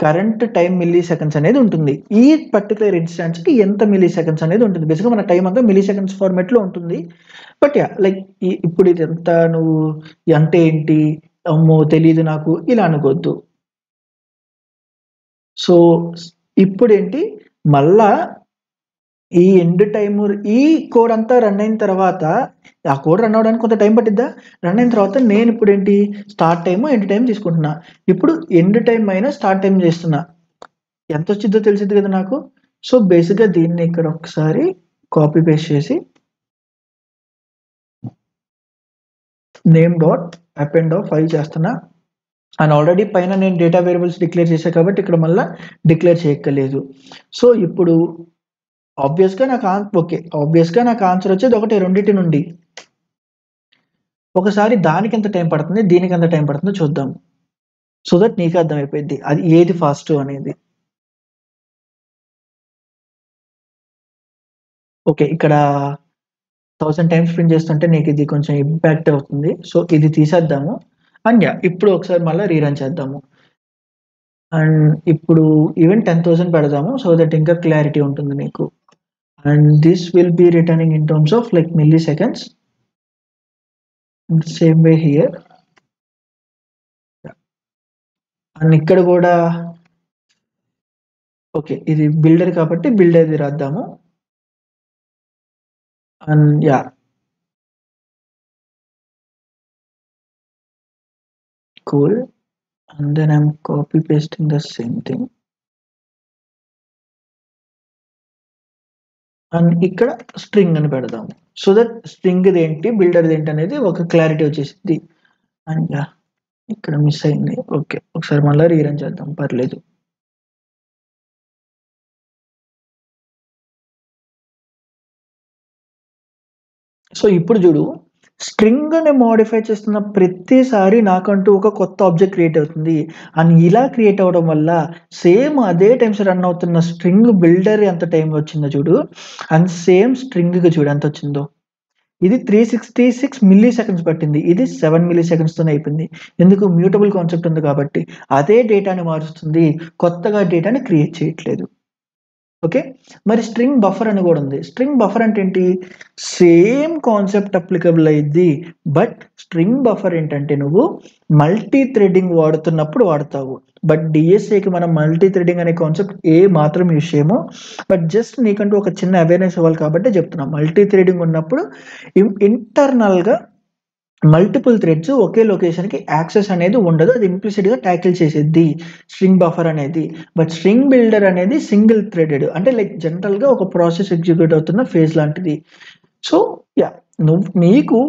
కరెంట్ టైం మిల్లీ సెకండ్స్ అనేది ఉంటుంది. ఈ పర్టికులర్ ఇన్స్టాన్స్కి ఎంత మిల్లీ సెకండ్స్ అనేది ఉంటుంది. బేసిక్గా మన టైం అంతా మిల్లీ సెకండ్స్ ఫార్మాట్లో ఉంటుంది. బట్ యా లైక్ ఇప్పుడు ఇది ఎంత నువ్వు అంటే ఏంటి అమ్మో తెలీదు నాకు ఇలా అనుకోవద్దు. సో ఇప్పుడు ఏంటి మళ్ళా ఈ ఎండ్ టైము ఈ కోడ్ అంతా రన్ అయిన తర్వాత ఆ కోడ్ రన్ అవ్వడానికి కొంత టైం పట్టిద్దా? రన్ అయిన తర్వాత నేను ఇప్పుడు ఏంటి స్టార్ట్ టైము ఎండ్ టైం తీసుకుంటున్నా. ఇప్పుడు ఎండ్ టైం అయినా స్టార్ట్ టైం చేస్తున్నా. ఎంత వచ్చిద్దో తెలిసిద్ది కదా నాకు. సో బేసిక్గా దీన్ని ఇక్కడ ఒకసారి కాపీ పేస్ట్ చేసి నేమ్ డాట్ అపెండ్ ఆఫ్ 5 చేస్తున్నా. అండ్ ఆల్రెడీ పైన నేను డేటా వేరియబుల్స్ డిక్లేర్ చేశాను కాబట్టి ఇక్కడ మళ్ళీ డిక్లేర్ చేయక్కర్లేదు. సో ఇప్పుడు ఆబ్వియస్గా నాకు ఆన్సర్ వచ్చేది ఒకటి రెండింటి నుండి. ఒకసారి దానికి ఎంత టైం పడుతుంది దీనికి ఎంత టైం పడుతుందో చూద్దాం. సో దట్ నీకు అర్థమైపోయింది అది ఏది ఫాస్ట్ అనేది. ఓకే ఇక్కడ 1000 టైమ్స్ ప్రింట్ చేస్తుంటే నీకు ఇది కొంచెం ఇంపాక్ట్ అవుతుంది. సో ఇది తీసేద్దాము. అండ్ ఇప్పుడు ఒకసారి మళ్ళీ రీరన్ చేద్దాము. అండ్ ఇప్పుడు ఈవెన్ 10,000 పెడదాము సో దట్ ఇంకా క్లారిటీ ఉంటుంది నీకు. And this will be returning in terms of like milliseconds. Same way here. And ఇక్కడ కూడా ఓకే ఇది బిల్డర్ కాబట్టి బిల్డర్ది రాద్దాము. And yeah cool. And then I'm copy pasting the same thing. And ఇక్కడ స్ట్రింగ్ అని పెడదాము సో దట్ స్ట్రింగ్ ఏంటి బిల్డర్ ఏంటి అనేది ఒక క్లారిటీ వచ్చేసింది. అండ్ ఇక్కడ మిస్ అయింది. ఓకే ఒకసారి మళ్ళీ రీరన్ చేద్దాం పర్లేదు. సో ఇప్పుడు చూడు స్ట్రింగ్ ని మోడిఫై చేస్తున్న ప్రతిసారి నాకంటూ ఒక కొత్త ఆబ్జెక్ట్ క్రియేట్ అవుతుంది. అండ్ ఇలా క్రియేట్ అవ్వడం వల్ల సేమ్ అదే టైమ్స్ రన్ అవుతున్న స్ట్రింగ్ బిల్డర్ ఎంత టైం వచ్చిందో చూడు. అండ్ సేమ్ స్ట్రింగ్కి చూడు ఎంత వచ్చిందో. ఇది 366 మిల్లీ సెకండ్స్ పట్టింది. ఇది 7 మిల్లీ సెకండ్స్తోనే అయిపోయింది. ఎందుకు మ్యూటబుల్ కాన్సెప్ట్ ఉంది కాబట్టి అదే డేటాని మారుస్తుంది, కొత్తగా డేటాని క్రియేట్ చేయట్లేదు. ఓకే మరి స్ట్రింగ్ బఫర్ అని కూడా ఉంది. స్ట్రింగ్ బఫర్ అంటే ఏంటి సేమ్ కాన్సెప్ట్ అప్లికబుల్ అయ్యింది. బట్ స్ట్రింగ్ బఫర్ ఏంటంటే నువ్వు మల్టీ థ్రెడింగ్ వాడుతున్నప్పుడు వాడతావు. బట్ డిఎస్ఏకి మనం మల్టీ థ్రెడింగ్ అనే కాన్సెప్ట్ మాత్రం యూజ్ చేయము. బట్ జస్ట్ నీకంటూ ఒక చిన్న అవేర్నెస్ ఇవ్వాలి కాబట్టి చెప్తున్నాం. మల్టీ థ్రెడింగ్ ఉన్నప్పుడు ఇంటర్నల్గా మల్టిపుల్ థ్రెడ్స్ ఒకే లొకేషన్కి యాక్సెస్ అనేది ఉండదు. అది ఇంప్లిసిట్గా ట్యాకిల్ చేసేది స్ట్రింగ్ బఫర్ అనేది. బట్ స్ట్రింగ్ బిల్డర్ అనేది సింగిల్ థ్రెడెడ్ అంటే లైక్ జనరల్గా ఒక ప్రాసెస్ ఎగ్జిక్యూట్ అవుతున్న ఫేజ్ లాంటిది. సో నీకు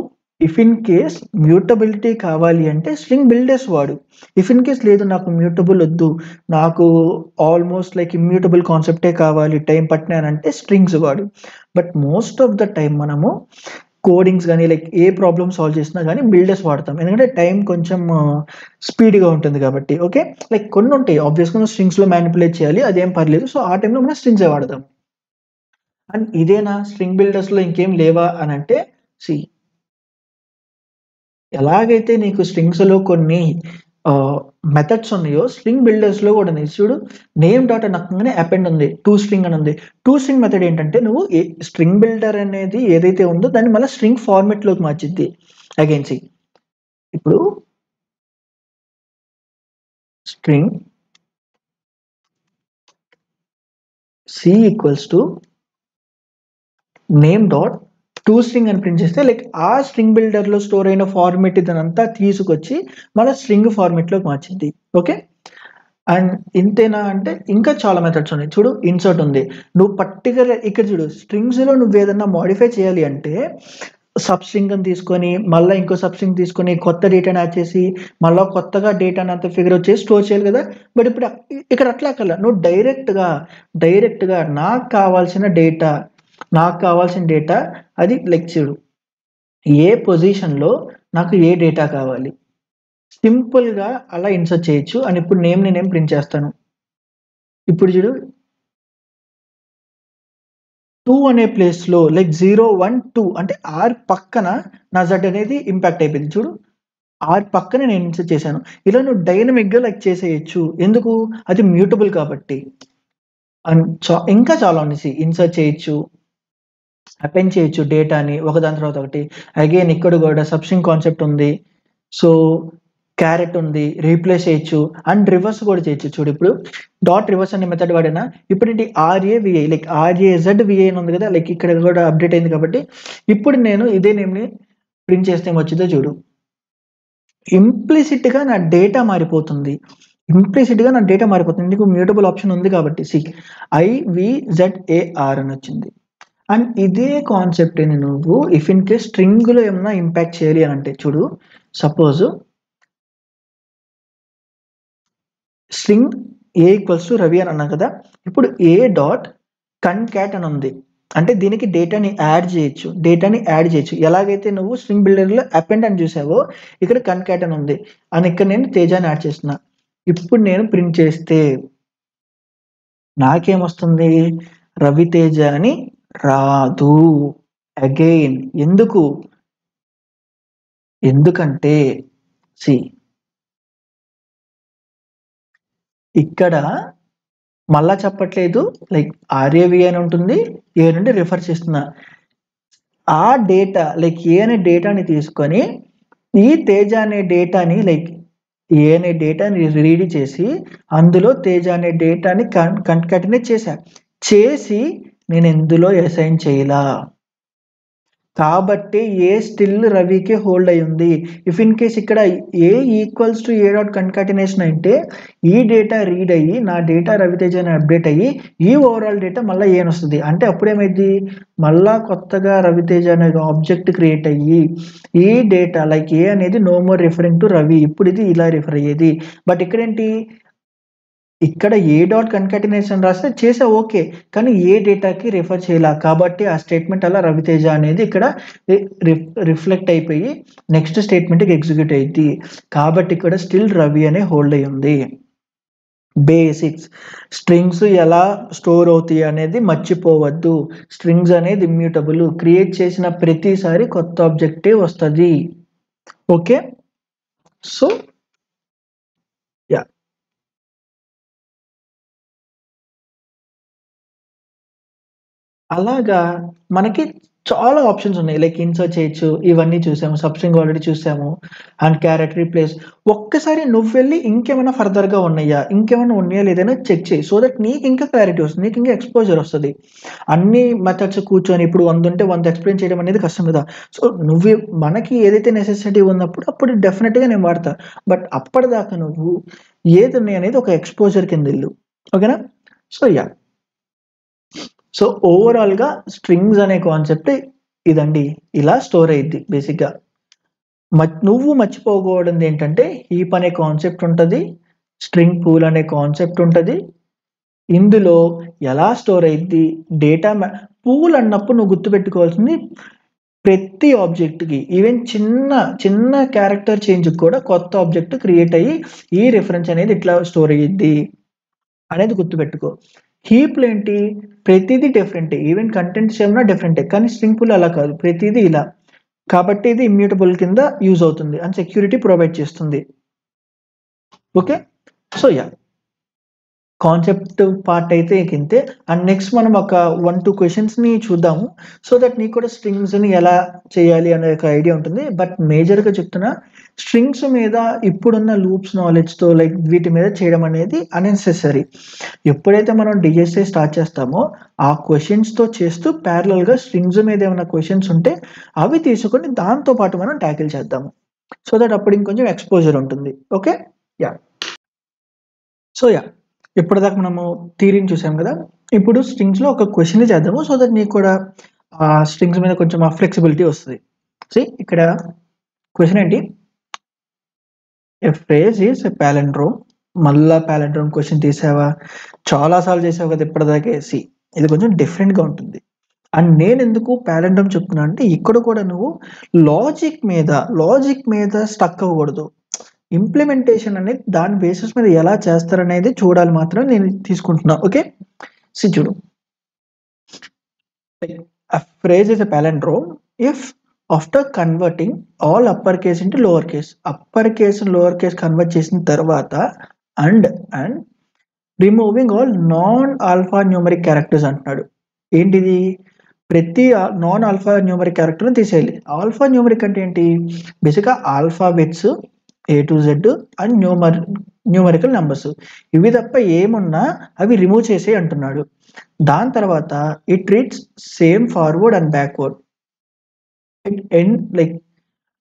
ఇఫ్ ఇన్ కేస్ మ్యూటబిలిటీ కావాలి అంటే స్ట్రింగ్ బిల్డర్స్ వాడు. ఇఫ్ ఇన్ కేస్ లేదు నాకు మ్యూటబుల్ వద్దు, నాకు ఆల్మోస్ట్ లైక్ ఇమ్యూటబుల్ కాన్సెప్టే కావాలి టైం పట్టినానంటే స్ట్రింగ్స్ వాడు. But most of the time మనము కోడింగ్స్ కానీ లైక్ ఏ ప్రాబ్లమ్ సాల్వ్ చేసినా కానీ బిల్డర్స్ వాడతాం. ఎందుకంటే టైం కొంచెం స్పీడ్గా ఉంటుంది కాబట్టి. ఓకే లైక్ కొన్ని ఉంటాయి ఆబ్వియస్గా స్ట్రింగ్స్లో మ్యానిపులేట్ చేయాలి అదేం పర్లేదు. సో ఆ టైంలో మనం స్ట్రింగ్సే వాడతాం. అండ్ ఇదేనా స్ట్రింగ్ బిల్డర్స్లో ఇంకేం లేవా అని అంటే ఎలాగైతే నీకు స్ట్రింగ్స్లో కొన్ని మెథడ్స్ ఉన్నాయో స్ట్రింగ్ బిల్డర్స్లో కూడా ఉన్నాయి. చూడు నేమ్ డాట్ అనగానే అపెండ్ ఉంది, టు స్ట్రింగ్ అని ఉంది. టు స్ట్రింగ్ మెథడ్ ఏంటంటే నువ్వు స్ట్రింగ్ బిల్డర్ అనేది ఏదైతే ఉందో దాన్ని మళ్ళీ స్ట్రింగ్ ఫార్మెట్లోకి మార్చిద్ది. అగైన్ ఇప్పుడు string C equals to name dot to string అని ప్రింట్ చేస్తే లైక్ ఆ స్ట్రింగ్ బిల్డర్లో స్టోర్ అయిన ఫార్మెట్ ఇదంతా తీసుకొచ్చి మళ్ళీ స్ట్రింగ్ ఫార్మెట్లోకి మార్చింది. ఓకే అండ్ ఇంతేనా అంటే ఇంకా చాలా మెథడ్స్ ఉన్నాయి. చూడు ఇన్సర్ట్ ఉంది. నువ్వు పర్టికులర్ ఇక్కడ చూడు స్ట్రింగ్స్లో నువ్వు ఏదన్నా మాడిఫై చేయాలి అంటే సబ్ స్ట్రింగ్ అని తీసుకొని మళ్ళీ ఇంకో సబ్ స్ట్రింగ్ తీసుకొని కొత్త డేటాని యాడ్ చేసి మళ్ళీ కొత్తగా డేటాని అంతా ఫిగర్ అవుట్ చేసి స్టోర్ చేయాలి కదా. బట్ ఇప్పుడు ఇక్కడ అట్లా కల్లా నువ్వు డైరెక్ట్గా నాకు కావాల్సిన డేటా అది లైక్ చూడు ఏ పొజిషన్లో నాకు ఏ డేటా కావాలి సింపుల్గా అలా ఇన్సర్ట్ చేయొచ్చు. అని ఇప్పుడు నేమ్ ప్రింట్ చేస్తాను. ఇప్పుడు చూడు 2 అనే ప్లేస్లో లైక్ 0 1 2 అంటే ఆర్ పక్కన నా జెడ్ అనేది ఇంపాక్ట్ అయిపోయింది. చూడు ఆర్ పక్కన నేను ఇన్సర్ట్ చేశాను. ఇలా నువ్వు డైనమిక్గా లైక్ చేసేయచ్చు. ఎందుకు? అది మ్యూటబుల్ కాబట్టి. అండ్ ఇంకా చాలా ఉన్నాయి. ఇన్సర్ట్ చేయొచ్చు, అపెండ్ చేయొచ్చు డేటాని ఒకదాని తర్వాత ఒకటి. అగైన్ ఇక్కడ కూడా సబ్స్ట్రింగ్ కాన్సెప్ట్ ఉంది. సో క్యారెట్ ఉంది, రీప్లేస్ చేయొచ్చు అండ్ రివర్స్ కూడా చేయొచ్చు. చూడు ఇప్పుడు డాట్ రివర్స్ అనే మెథడ్ వాడినా ఇప్పుడు ఏంటి ఆర్ఏవిఐ లైక్ ఆర్ఏజెడ్విఐ అని ఉంది కదా, లైక్ ఇక్కడ కూడా అప్డేట్ అయింది కాబట్టి ఇప్పుడు నేను ఇదే నేమ్ని ప్రింట్ చేస్తే ఏమొచ్చిందో చూడు. ఇంప్లిసిట్గా నా డేటా మారిపోతుంది. ఎందుకు? మ్యూటబుల్ ఆప్షన్ ఉంది కాబట్టి. IVZAR అని వచ్చింది. అండ్ ఇదే కాన్సెప్ట్ని నువ్వు ఇఫ్ ఇన్ కేస్ స్ట్రింగ్లో ఏమన్నా ఇంపాక్ట్ చేయాలి అని అంటే చూడు, సపోజ్ స్ట్రింగ్ A = రవి అని అన్నా కదా, ఇప్పుడు A డాట్ కన్కాట్ అని ఉంది అంటే దీనికి డేటాని యాడ్ చేయొచ్చు. ఎలాగైతే నువ్వు స్ట్రింగ్ బిల్డర్లో అపెండ్ అని చూసావో ఇక్కడ కన్కాట్ అని ఉంది అని ఇక్కడ నేను తేజాని యాడ్ చేస్తున్నా. ఇప్పుడు నేను ప్రింట్ చేస్తే నాకేమొస్తుంది? రవితేజ అని రాదు. అగైన్ ఎందుకంటే ఇక్కడ మళ్ళా చెప్పట్లేదు, లైక్ ఆర్ఏవి అని ఉంటుంది, ఏ నుండి రిఫర్ చేస్తున్నా. ఆ డేటా లైక్ ఏ అనే డేటాని తీసుకొని ఈ తేజ అనే డేటాని లైక్ ఏ అనే డేటాని రీడ్ చేసి అందులో తేజ అనే డేటాని కన్కాటినేట్ చేసి నేను ఎందులో అసైన్ చేయలా కాబట్టి ఏ స్టిల్ రవికే హోల్డ్ అయి ఉంది. ఇఫ్ ఇన్ కేస్ ఇక్కడ A equals to A dot concatenation అంటే ఈ డేటా రీడ్ అయ్యి నా డేటా రవితేజ అని అప్డేట్ అయ్యి ఈ ఓవరాల్ డేటా మళ్ళీ ఏ అని వస్తుంది. అంటే అప్పుడు ఏమైంది? మళ్ళా కొత్తగా రవితేజ అనే ఆబ్జెక్ట్ క్రియేట్ అయ్యి ఈ డేటా లైక్ ఏ అనేది no more referring to Ravi, ఇప్పుడు ఇది ఇలా రిఫర్ అయ్యేది. బట్ ఇక్కడేంటి? ఇక్కడ ఏ డాట్ కన్కాటినేషన్ రాస్తే చేసా ఓకే, కానీ ఏ డేటాకి రిఫర్ చేయాల కాబట్టి ఆ స్టేట్మెంట్ అలా రవితేజ అనేది ఇక్కడ రిఫ్లెక్ట్ అయిపోయి నెక్స్ట్ స్టేట్మెంట్కి ఎగ్జిక్యూట్ అయ్యింది. కాబట్టి ఇక్కడ స్టిల్ రవి అనే హోల్డ్ అయి ఉంది. బేసిక్స్ స్ట్రింగ్స్ ఎలా స్టోర్ అవుతాయి అనేది మర్చిపోవద్దు. స్ట్రింగ్స్ అనేది ఇమ్యూటబుల్, క్రియేట్ చేసిన ప్రతిసారి కొత్త ఆబ్జెక్టే వస్తుంది. ఓకే, సో యా అలాగా మనకి చాలా ఆప్షన్స్ ఉన్నాయి. లైక్ ఇన్సర్ట్ చేయొచ్చు, ఇవన్నీ చూసాము. సబ్స్ట్రింగ్ ఆల్రెడీ చూసాము. And carrot replace. ఒక్కసారి నువ్వు వెళ్ళి ఇంకేమైనా ఫర్దర్గా ఉన్నాయా లేదైనా చెక్ చేయి. సో దట్ నీకు ఇంకా క్లారిటీ వస్తుంది, నీకు ఇంకా ఎక్స్పోజర్ వస్తుంది. అన్ని మెథడ్స్ కూర్చొని ఇప్పుడు 100 ఉంటే 100 ఎక్స్ప్లెయిన్ చేయడం అనేది కష్టం కదా. సో మనకి ఏదైతే నెసెసిటీ ఉన్నప్పుడు అప్పుడు డెఫినెట్గా నేను వాడతా. బట్ అప్పటిదాకా నువ్వు ఏది ఉన్నాయి అనేది ఒక ఎక్స్పోజర్ కింద వెళ్ళు. ఓకేనా? సో ఓవరాల్గా స్ట్రింగ్స్ అనే కాన్సెప్ట్ ఇదండి, ఇలా స్టోర్ అయ్యిద్ది. బేసిక్గా నువ్వు మర్చిపోకూడదు ఏంటంటే హీప్ అనే కాన్సెప్ట్ ఉంటుంది, స్ట్రింగ్ పూల్ అనే కాన్సెప్ట్ ఉంటుంది. ఇందులో ఎలా స్టోర్ అయ్యిద్ది డేటా పూల్ అన్నప్పుడు నువ్వు గుర్తుపెట్టుకోవాల్సింది ప్రతి ఆబ్జెక్ట్కి ఈవెన్ చిన్న క్యారెక్టర్ చేంజ్కి కూడా కొత్త ఆబ్జెక్ట్ క్రియేట్ అయ్యి ఈ రిఫరెన్స్ అనేది ఇట్లా స్టోర్ అయ్యిద్ది అనేది గుర్తుపెట్టుకో. హీప్లు ఏంటి? ప్రతిదీ డిఫరెంటే, ఈవెన్ కంటెంట్స్ ఏమన్నా డిఫరెంటే, కానీ స్ట్రింగ్ పూల్ అలా కాదు, ప్రతిదీ ఇలా. కాబట్టి ఇది ఇమ్యూటబుల్ కింద యూజ్ అవుతుంది అండ్ సెక్యూరిటీ ప్రొవైడ్ చేస్తుంది. ఓకే, సో కాన్సెప్ట్ పార్ట్ అయితే ఇంతే. అండ్ నెక్స్ట్ మనం ఒక 1-2 క్వశ్చన్స్ని చూద్దాము. సో దట్ నీకు కూడా స్ట్రింగ్స్ని ఎలా చేయాలి అనే ఒక ఐడియా ఉంటుంది. బట్ మేజర్గా చెప్తున్నా, స్ట్రింగ్స్ మీద ఇప్పుడున్న లూప్స్ నాలెడ్జ్తో లైక్ వీటి మీద చేయడం అనేది అన్నెసెసరీ. ఎప్పుడైతే మనం డిఎస్ఏ స్టార్ట్ చేస్తామో ఆ క్వశ్చన్స్తో చేస్తూ ప్యారలల్గా స్ట్రింగ్స్ మీద ఏమైనా క్వశ్చన్స్ ఉంటే అవి తీసుకొని దాంతో పాటు మనం ట్యాకిల్ చేద్దాము. సో దట్ అప్పుడు ఇంకొంచెం ఎక్స్పోజర్ ఉంటుంది. ఓకే, సో ఇప్పటిదాకా మనము థియరీని చూసాం కదా, ఇప్పుడు స్ట్రింగ్స్లో ఒక క్వశ్చన్ చేద్దాము. సో దట్ నీకు కూడా ఆ స్ట్రింగ్స్ మీద కొంచెం ఆ ఫ్లెక్సిబిలిటీ వస్తుంది. ఇక్కడ క్వశ్చన్ ఏంటి? ఎ ఫ్రేజ్ ఈస్ ఎ పాలిండ్రోమ్. మళ్ళా పాలిండ్రోమ్ క్వశ్చన్ తీసావా? చాలాసార్లు చేసావు కదా ఇప్పటిదాకా. ఇది కొంచెం డిఫరెంట్గా ఉంటుంది. అండ్ నేను ఎందుకు పాలిండ్రోమ్ చెప్తున్నా అంటే ఇక్కడ కూడా నువ్వు లాజిక్ మీద స్టక్ అవ్వకూడదు. ఇంప్లిమెంటేషన్ అనేది దాని బేసిస్ మీద ఎలా చేస్తారనేది చూడాలి మాత్రం నేను తీసుకుంటున్నా. ఓకే, చూడు, a phrase is a palindrome if after converting all upper case into lower case, upper case lower case convert చేసిన తర్వాత and removing all non alpha numeric characters అంటున్నాడు. ఏంటిది? ప్రతి నాన్ ఆల్ఫా న్యూమరిక్ క్యారెక్టర్ని తీసేయాలి. ఆల్ఫా న్యూమరిక్ అంటే ఏంటి? బేసిక్గా alphabets A to Z and numerical numbers, ఇవి తప్ప ఏమున్నా అవి రిమూవ్ చేసే అంటున్నాడు. దాని తర్వాత it treats same forward and backward. It end like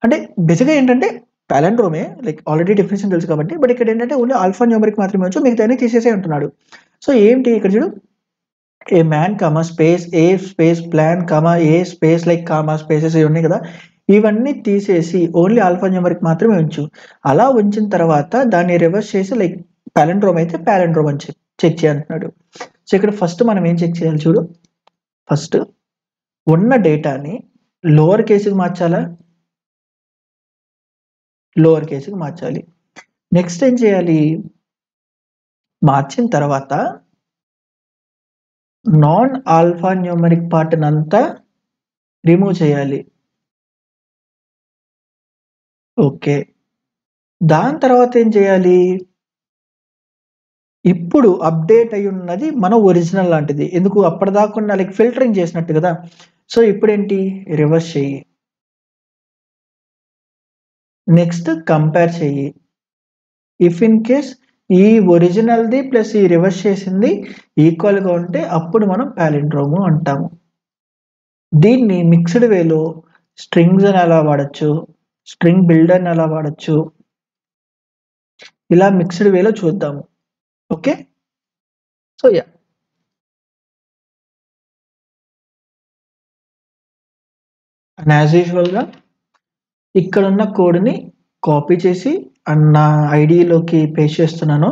అంటే బేసిక్గా ఏంటంటే పాలెండ్రోమే, లైక్ ఆల్రెడీ డెఫినేషన్ తెలుసు కాబట్టి, బట్ ఇక్కడ ఏంటంటే ఓన్లీ ఆల్ఫా న్యూమరిక్ మాత్రమే వచ్చు, మిగతా తీసేసే అంటున్నాడు. సో ఏంటి ఇక్కడ చూడు, ఏ మ్యాన్ కామా స్పేస్ ఏ స్పేస్ ప్లాన్ కామా ఏ స్పేస్ లైక్ కామా స్పేసెస్ ఇవి ఉన్నాయి కదా, ఇవన్నీ తీసేసి ఓన్లీ ఆల్ఫా న్యూమరిక్ మాత్రమే ఉంచు. అలా ఉంచిన తర్వాత దాన్ని రివర్స్ చేసి లైక్ పాలెండ్రోమ్ అయితే పాలెండ్రోమ్ అని చెక్ చేయంటున్నాడు. సో ఇక్కడ ఫస్ట్ మనం ఏం చెక్ చేయాలి చూడు, ఫస్ట్ ఉన్న డేటాని లోవర్ కేసుకి మార్చాలా, లోవర్ కేసుకి మార్చాలి. నెక్స్ట్ ఏం చేయాలి, మార్చిన తర్వాత నాన్ ఆల్ఫా న్యూమరిక్ పార్ట్ అంతా రిమూవ్ చేయాలి. ఓకే, దాని తర్వాత ఏం చేయాలి, ఇప్పుడు అప్డేట్ అయి ఉన్నది మన ఒరిజినల్ లాంటిది, ఎందుకు అప్పటిదాకా లైక్ ఫిల్టరింగ్ చేసినట్టు కదా. సో ఇప్పుడు ఏంటి, రివర్స్ చెయ్యి, నెక్స్ట్ కంపేర్ చెయ్యి. ఇఫ్ ఇన్ కేస్ ఈ ఒరిజినల్ది ప్లస్ ఈ రివర్స్ చేసింది ఈక్వల్గా ఉంటే అప్పుడు మనం పాలిండ్రోము అంటాము. దీన్ని మిక్స్డ్ వేలో స్ట్రింగ్స్ అని ఎలా వాడచ్చు, స్ట్రింగ్ బిల్డర్ అని ఎలా వాడచ్చు, ఇలా మిక్స్డ్ వేలో చూద్దాము. Okay, so yeah, and as యూజువల్గా ఇక్కడ ఉన్న కోడ్ని కాపీ చేసి అండ్ నా ఐడిలోకి పేస్ట్ చేస్తున్నాను.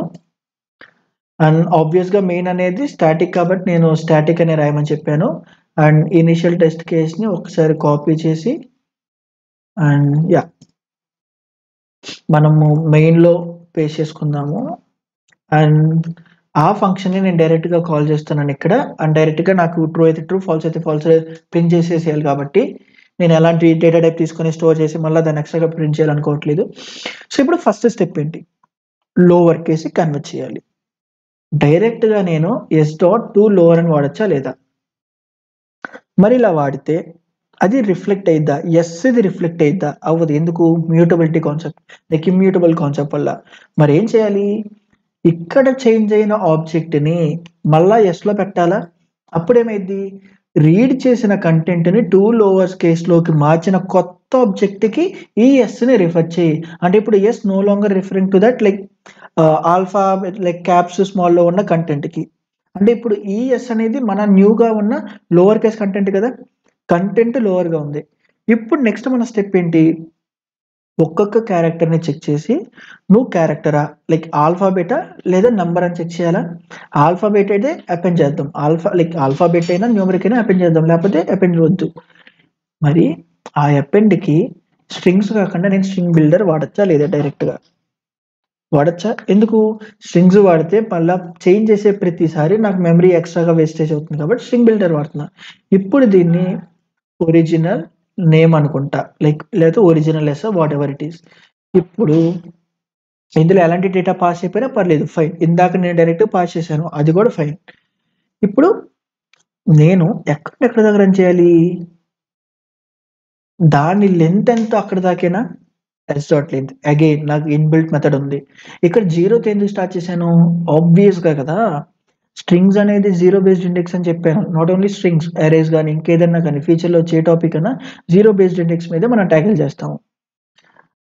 అండ్ ఆబ్వియస్గా మెయిన్ అనేది స్టాటిక్ కాబట్టి నేను స్టాటిక్ అనే రాయమని చెప్పాను. అండ్ ఇనిషియల్ టెస్ట్ కేస్ని ఒకసారి కాపీ చేసి అండ్ యా మనము మెయిన్లో పేస్ట్ చేసుకుందాము. అండ్ ఆ ఫంక్షన్ని నేను డైరెక్ట్గా కాల్ చేస్తున్నాను ఇక్కడ. అండ్ డైరెక్ట్గా నాకు ట్రూ అయితే ట్రూ, ఫాల్స్ అయితే ఫాల్స్ ప్రింట్ చేసేసేయాలి కాబట్టి నేను ఎలాంటి డేటా టైప్ తీసుకొని స్టోర్ చేసి మళ్ళీ దాన్ని ఎక్స్ట్రాగా ప్రింట్ చేయాలనుకోవట్లేదు. సో ఇప్పుడు ఫస్ట్ స్టెప్ ఏంటి, లోవర్ కేసి కన్వర్ట్ చేయాలి. డైరెక్ట్గా నేను ఎస్ డాట్ టు లోవర్ అని వాడచ్చా లేదా, మరి ఇలా వాడితే అది రిఫ్లెక్ట్ అయిద్దా, ఎస్ ఇది రిఫ్లెక్ట్ అయిద్దా, అవ్వదు. ఎందుకు, mutability concept like immutable concept వల్ల. మరి ఏం చేయాలి, ఇక్కడ చేంజ్ అయిన ఆబ్జెక్ట్ని మళ్ళా ఎస్లో పెట్టాలా, అప్పుడేమైంది, రీడ్ చేసిన కంటెంట్ని టూ లోవర్స్ కేస్లోకి మార్చిన కొత్త ఆబ్జెక్ట్కి ఈ ఎస్ని రిఫర్ చేయి. అంటే ఇప్పుడు is no longer referring to that like alpha like caps స్మాల్లో ఉన్న కంటెంట్కి. అంటే ఇప్పుడు ఈ ఎస్ అనేది మన న్యూగా ఉన్న లోవర్ కేస్ కంటెంట్ కదా, కంటెంట్ లోవర్గా ఉంది. ఇప్పుడు నెక్స్ట్ మన స్టెప్ ఏంటి, ఒక్కొక్క క్యారెక్టర్ని చెక్ చేసి నువ్వు క్యారెక్టరా లైక్ ఆల్ఫాబెటా లేదా నంబర్ అని చెక్ చేయాలా. ఆల్ఫాబెట్ అయితే అపెండ్ చేద్దాం, ఆల్ఫాబెట్ అయినా న్యూమరిక్ అయినా అపెండ్ చేద్దాం, లేకపోతే అపెండ్ వద్దు. మరి ఆ అపెండ్కి స్ట్రింగ్స్ కాకుండా నేను స్ట్రింగ్ బిల్డర్ వాడచ్చా లేదా, డైరెక్ట్గా వాడచ్చా, ఎందుకు, స్ట్రింగ్స్ వాడితే మళ్ళీ చేంజ్ చేసే ప్రతిసారి నాకు మెమరీ ఎక్స్ట్రాగా వేస్టేజ్ అవుతుంది కాబట్టి స్ట్రింగ్ బిల్డర్ వాడుతున్నా. ఇప్పుడు దీన్ని ఒరిజినల్ నేమ్ అనుకుంటా లైక్, లేదా original S whatever it is. ఇప్పుడు ఇందులో ఎలాంటి డేటా పాస్ అయిపోయినా పర్లేదు, ఫైన్. ఇందాక నేను డైరెక్ట్ పాస్ చేశాను, అది కూడా ఫైన్. ఇప్పుడు నేను ఎక్కడ దగ్గర రన్ చేయాలి, దాని లెంత్ ఎంత అక్కడ దాకేనా, ఎస్ డాట్ లెంత్. అగైన్ నాకు ఇన్బిల్ట్ మెథడ్ ఉంది. ఇక్కడ జీరోతో ఎందుకు స్టార్ట్ చేశాను, ఆబ్వియస్గా కదా, స్ట్రింగ్స్ అనేది జీరో బేస్డ్ ఇండెక్స్ అని చెప్పాను. నాట్ ఓన్లీ స్ట్రింగ్స్, అరేస్ కానీ ఇంకేదన్నా కానీ ఫ్యూచర్లో వచ్చే టాపిక్ అయినా జీరో బేస్డ్ ఇండెక్స్ మీదే మనం ట్యాకిల్ చేస్తాము.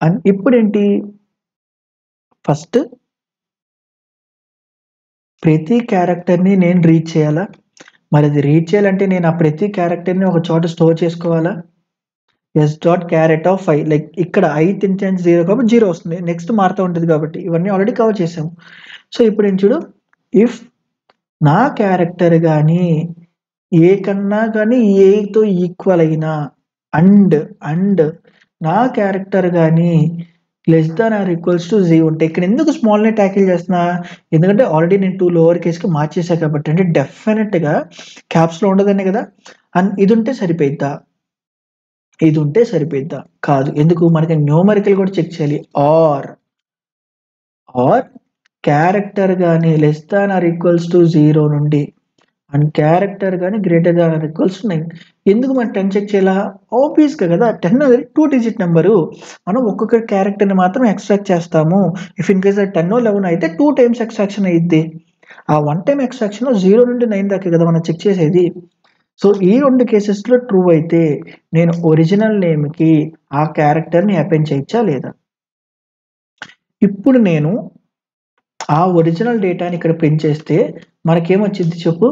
అండ్ ఇప్పుడు ఏంటి, ఫస్ట్ ప్రతి క్యారెక్టర్ని నేను రీడ్ చేయాలా, మరి అది రీడ్ చేయాలంటే నేను ఆ ప్రతి క్యారెక్టర్ని ఒక చోట స్టోర్ చేసుకోవాలా. S dot carrot of 5 like ఇక్కడ ఐత్ ఇంటెన్స్ 0 కాబట్టి 0 వస్తుంది, నెక్స్ట్ మారుతూ ఉంటుంది కాబట్టి ఇవన్నీ ఆల్రెడీ కవర్ చేసాము. సో ఇప్పుడు నేను చూడు, ఇఫ్ నా క్యారెక్టర్ కానీ ఏ కన్నా కానీ ఏతో ఈక్వల్ అయినా అండ్ నా క్యారెక్టర్ కానీ less than or equals to 0 ఉంటే, ఇక్కడ ఎందుకు స్మాల్ని ట్యాకిల్ చేస్తున్నా, ఎందుకంటే ఆల్రెడీ నేను 2 లోవర్ కేస్కి మార్చేసా కాబట్టి, అంటే డెఫినెట్గా క్యాప్స్లో ఉండదనే కదా. అండ్ ఇది ఉంటే సరిపోయిద్దా, ఇది ఉంటే సరిపోద్దా? కాదు. ఎందుకు? మనకి న్యూమరికల్ కూడా చెక్ చేయాలి. ఆర్ క్యారెక్టర్ గాని less than or equals to 0 నుండి అండ్ క్యారెక్టర్ గాని greater than or equals to 9. ఎందుకు మనం 10 చెక్ చేయాలా? ఆబ్వియస్‌గా కదా! 10 అనేది 2 డిజిట్ నంబరు. మనం ఒక్కొక్క క్యారెక్టర్‌ని మాత్రం ఎక్స్ట్రాక్ట్ చేస్తాము. ఇఫ్ ఇన్ కేస్ అది 10 11 అయితే 2 టైమ్స్ ఎక్స్ట్రాక్షన్ అయ్యిద్ది. ఆ 1 టైమ్ ఎక్స్ట్రాక్షన్‌లో 0 నుండి 9 దాకే కదా మనం చెక్ చేసేది. సో, ఈ 2 కేసెస్‌లో ట్రూ అయితే నేను ఒరిజినల్ నేమ్‌కి ఆ క్యారెక్టర్‌ని అపెండ్ చేయొచ్చా లేదా? ఇప్పుడు నేను ఆ ఒరిజినల్ డేటాని ఇక్కడ ప్రింట్ చేస్తే మనకేమొచ్చిద్ది చెప్పు?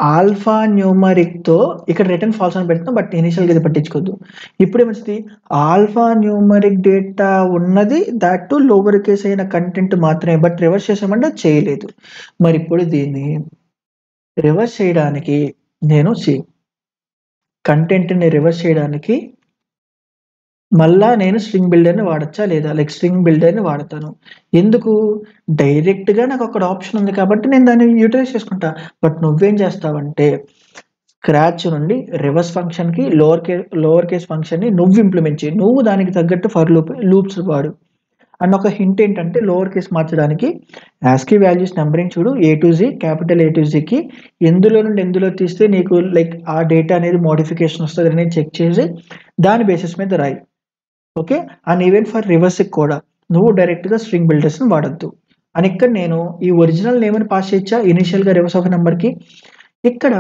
ఆల్ఫా న్యూమరిక్‌తో ఇక్కడ రిటర్న్ ఫాల్స్ అని పెడుతున్నా. బట్ ఇనీషియల్‌గా ఇది పట్టించుకోవద్దు. ఇప్పుడేమొచ్చిద్ది? ఆల్ఫా న్యూమరిక్ డేటా ఉన్నది థాట్ టు లోవర్ కేస్ అయిన కంటెంట్ మాత్రమే. బట్ రివర్స్ చేసామంటే చేయలేదు. మరిప్పుడు దీన్ని రివర్స్ చేయడానికి నేను కంటెంట్‌ని రివర్స్ చేయడానికి మళ్ళా నేను స్ట్రింగ్ బిల్డర్‌ని వాడొచ్చా లేదా? లైక్ స్ట్రింగ్ బిల్డర్‌ని వాడతాను. ఎందుకు? డైరెక్ట్‌గా నాకక్కడ ఆప్షన్ ఉంది కాబట్టి నేను దాన్ని యుటిలైజ్ చేసుకుంటా. బట్ నువ్వేం చేస్తావంటే స్క్రాచ్ నుండి రివర్స్ ఫంక్షన్‌కి లోవర్ కేస్ ఫంక్షన్‌ని నువ్వు ఇంప్లిమెంట్ చెయి. నువ్వు దానికి తగ్గట్టు ఫర్ లూప్స్ వాడు. అండ్ ఒక హింట్ ఏంటంటే లోవర్ కేస్ మార్చడానికి యాస్కీ వాల్యూస్ నంబరింగ్ చూడు A to Z capital A to జీకి ఎందులో నుండి ఎందులో తీస్తే నీకు లైక్ ఆ డేటా అనేది మోడిఫికేషన్ వస్తదని చెక్ చేసి దాని బేసిస్ మీద రాయి. ఓకే. అండ్ ఈవెన్ ఫర్ రివర్స్‌కి కూడా నువ్వు డైరెక్ట్‌గా స్ట్రింగ్ బిల్డర్స్‌ని వాడొద్దు. అండ్ ఇక్కడ నేను ఈ ఒరిజినల్ నేమ్‌ని పాస్ చేయొచ్చా ఇనీషియల్‌గా రివర్స్ ఆఫ్ ఎ నంబర్‌కి? ఇక్కడ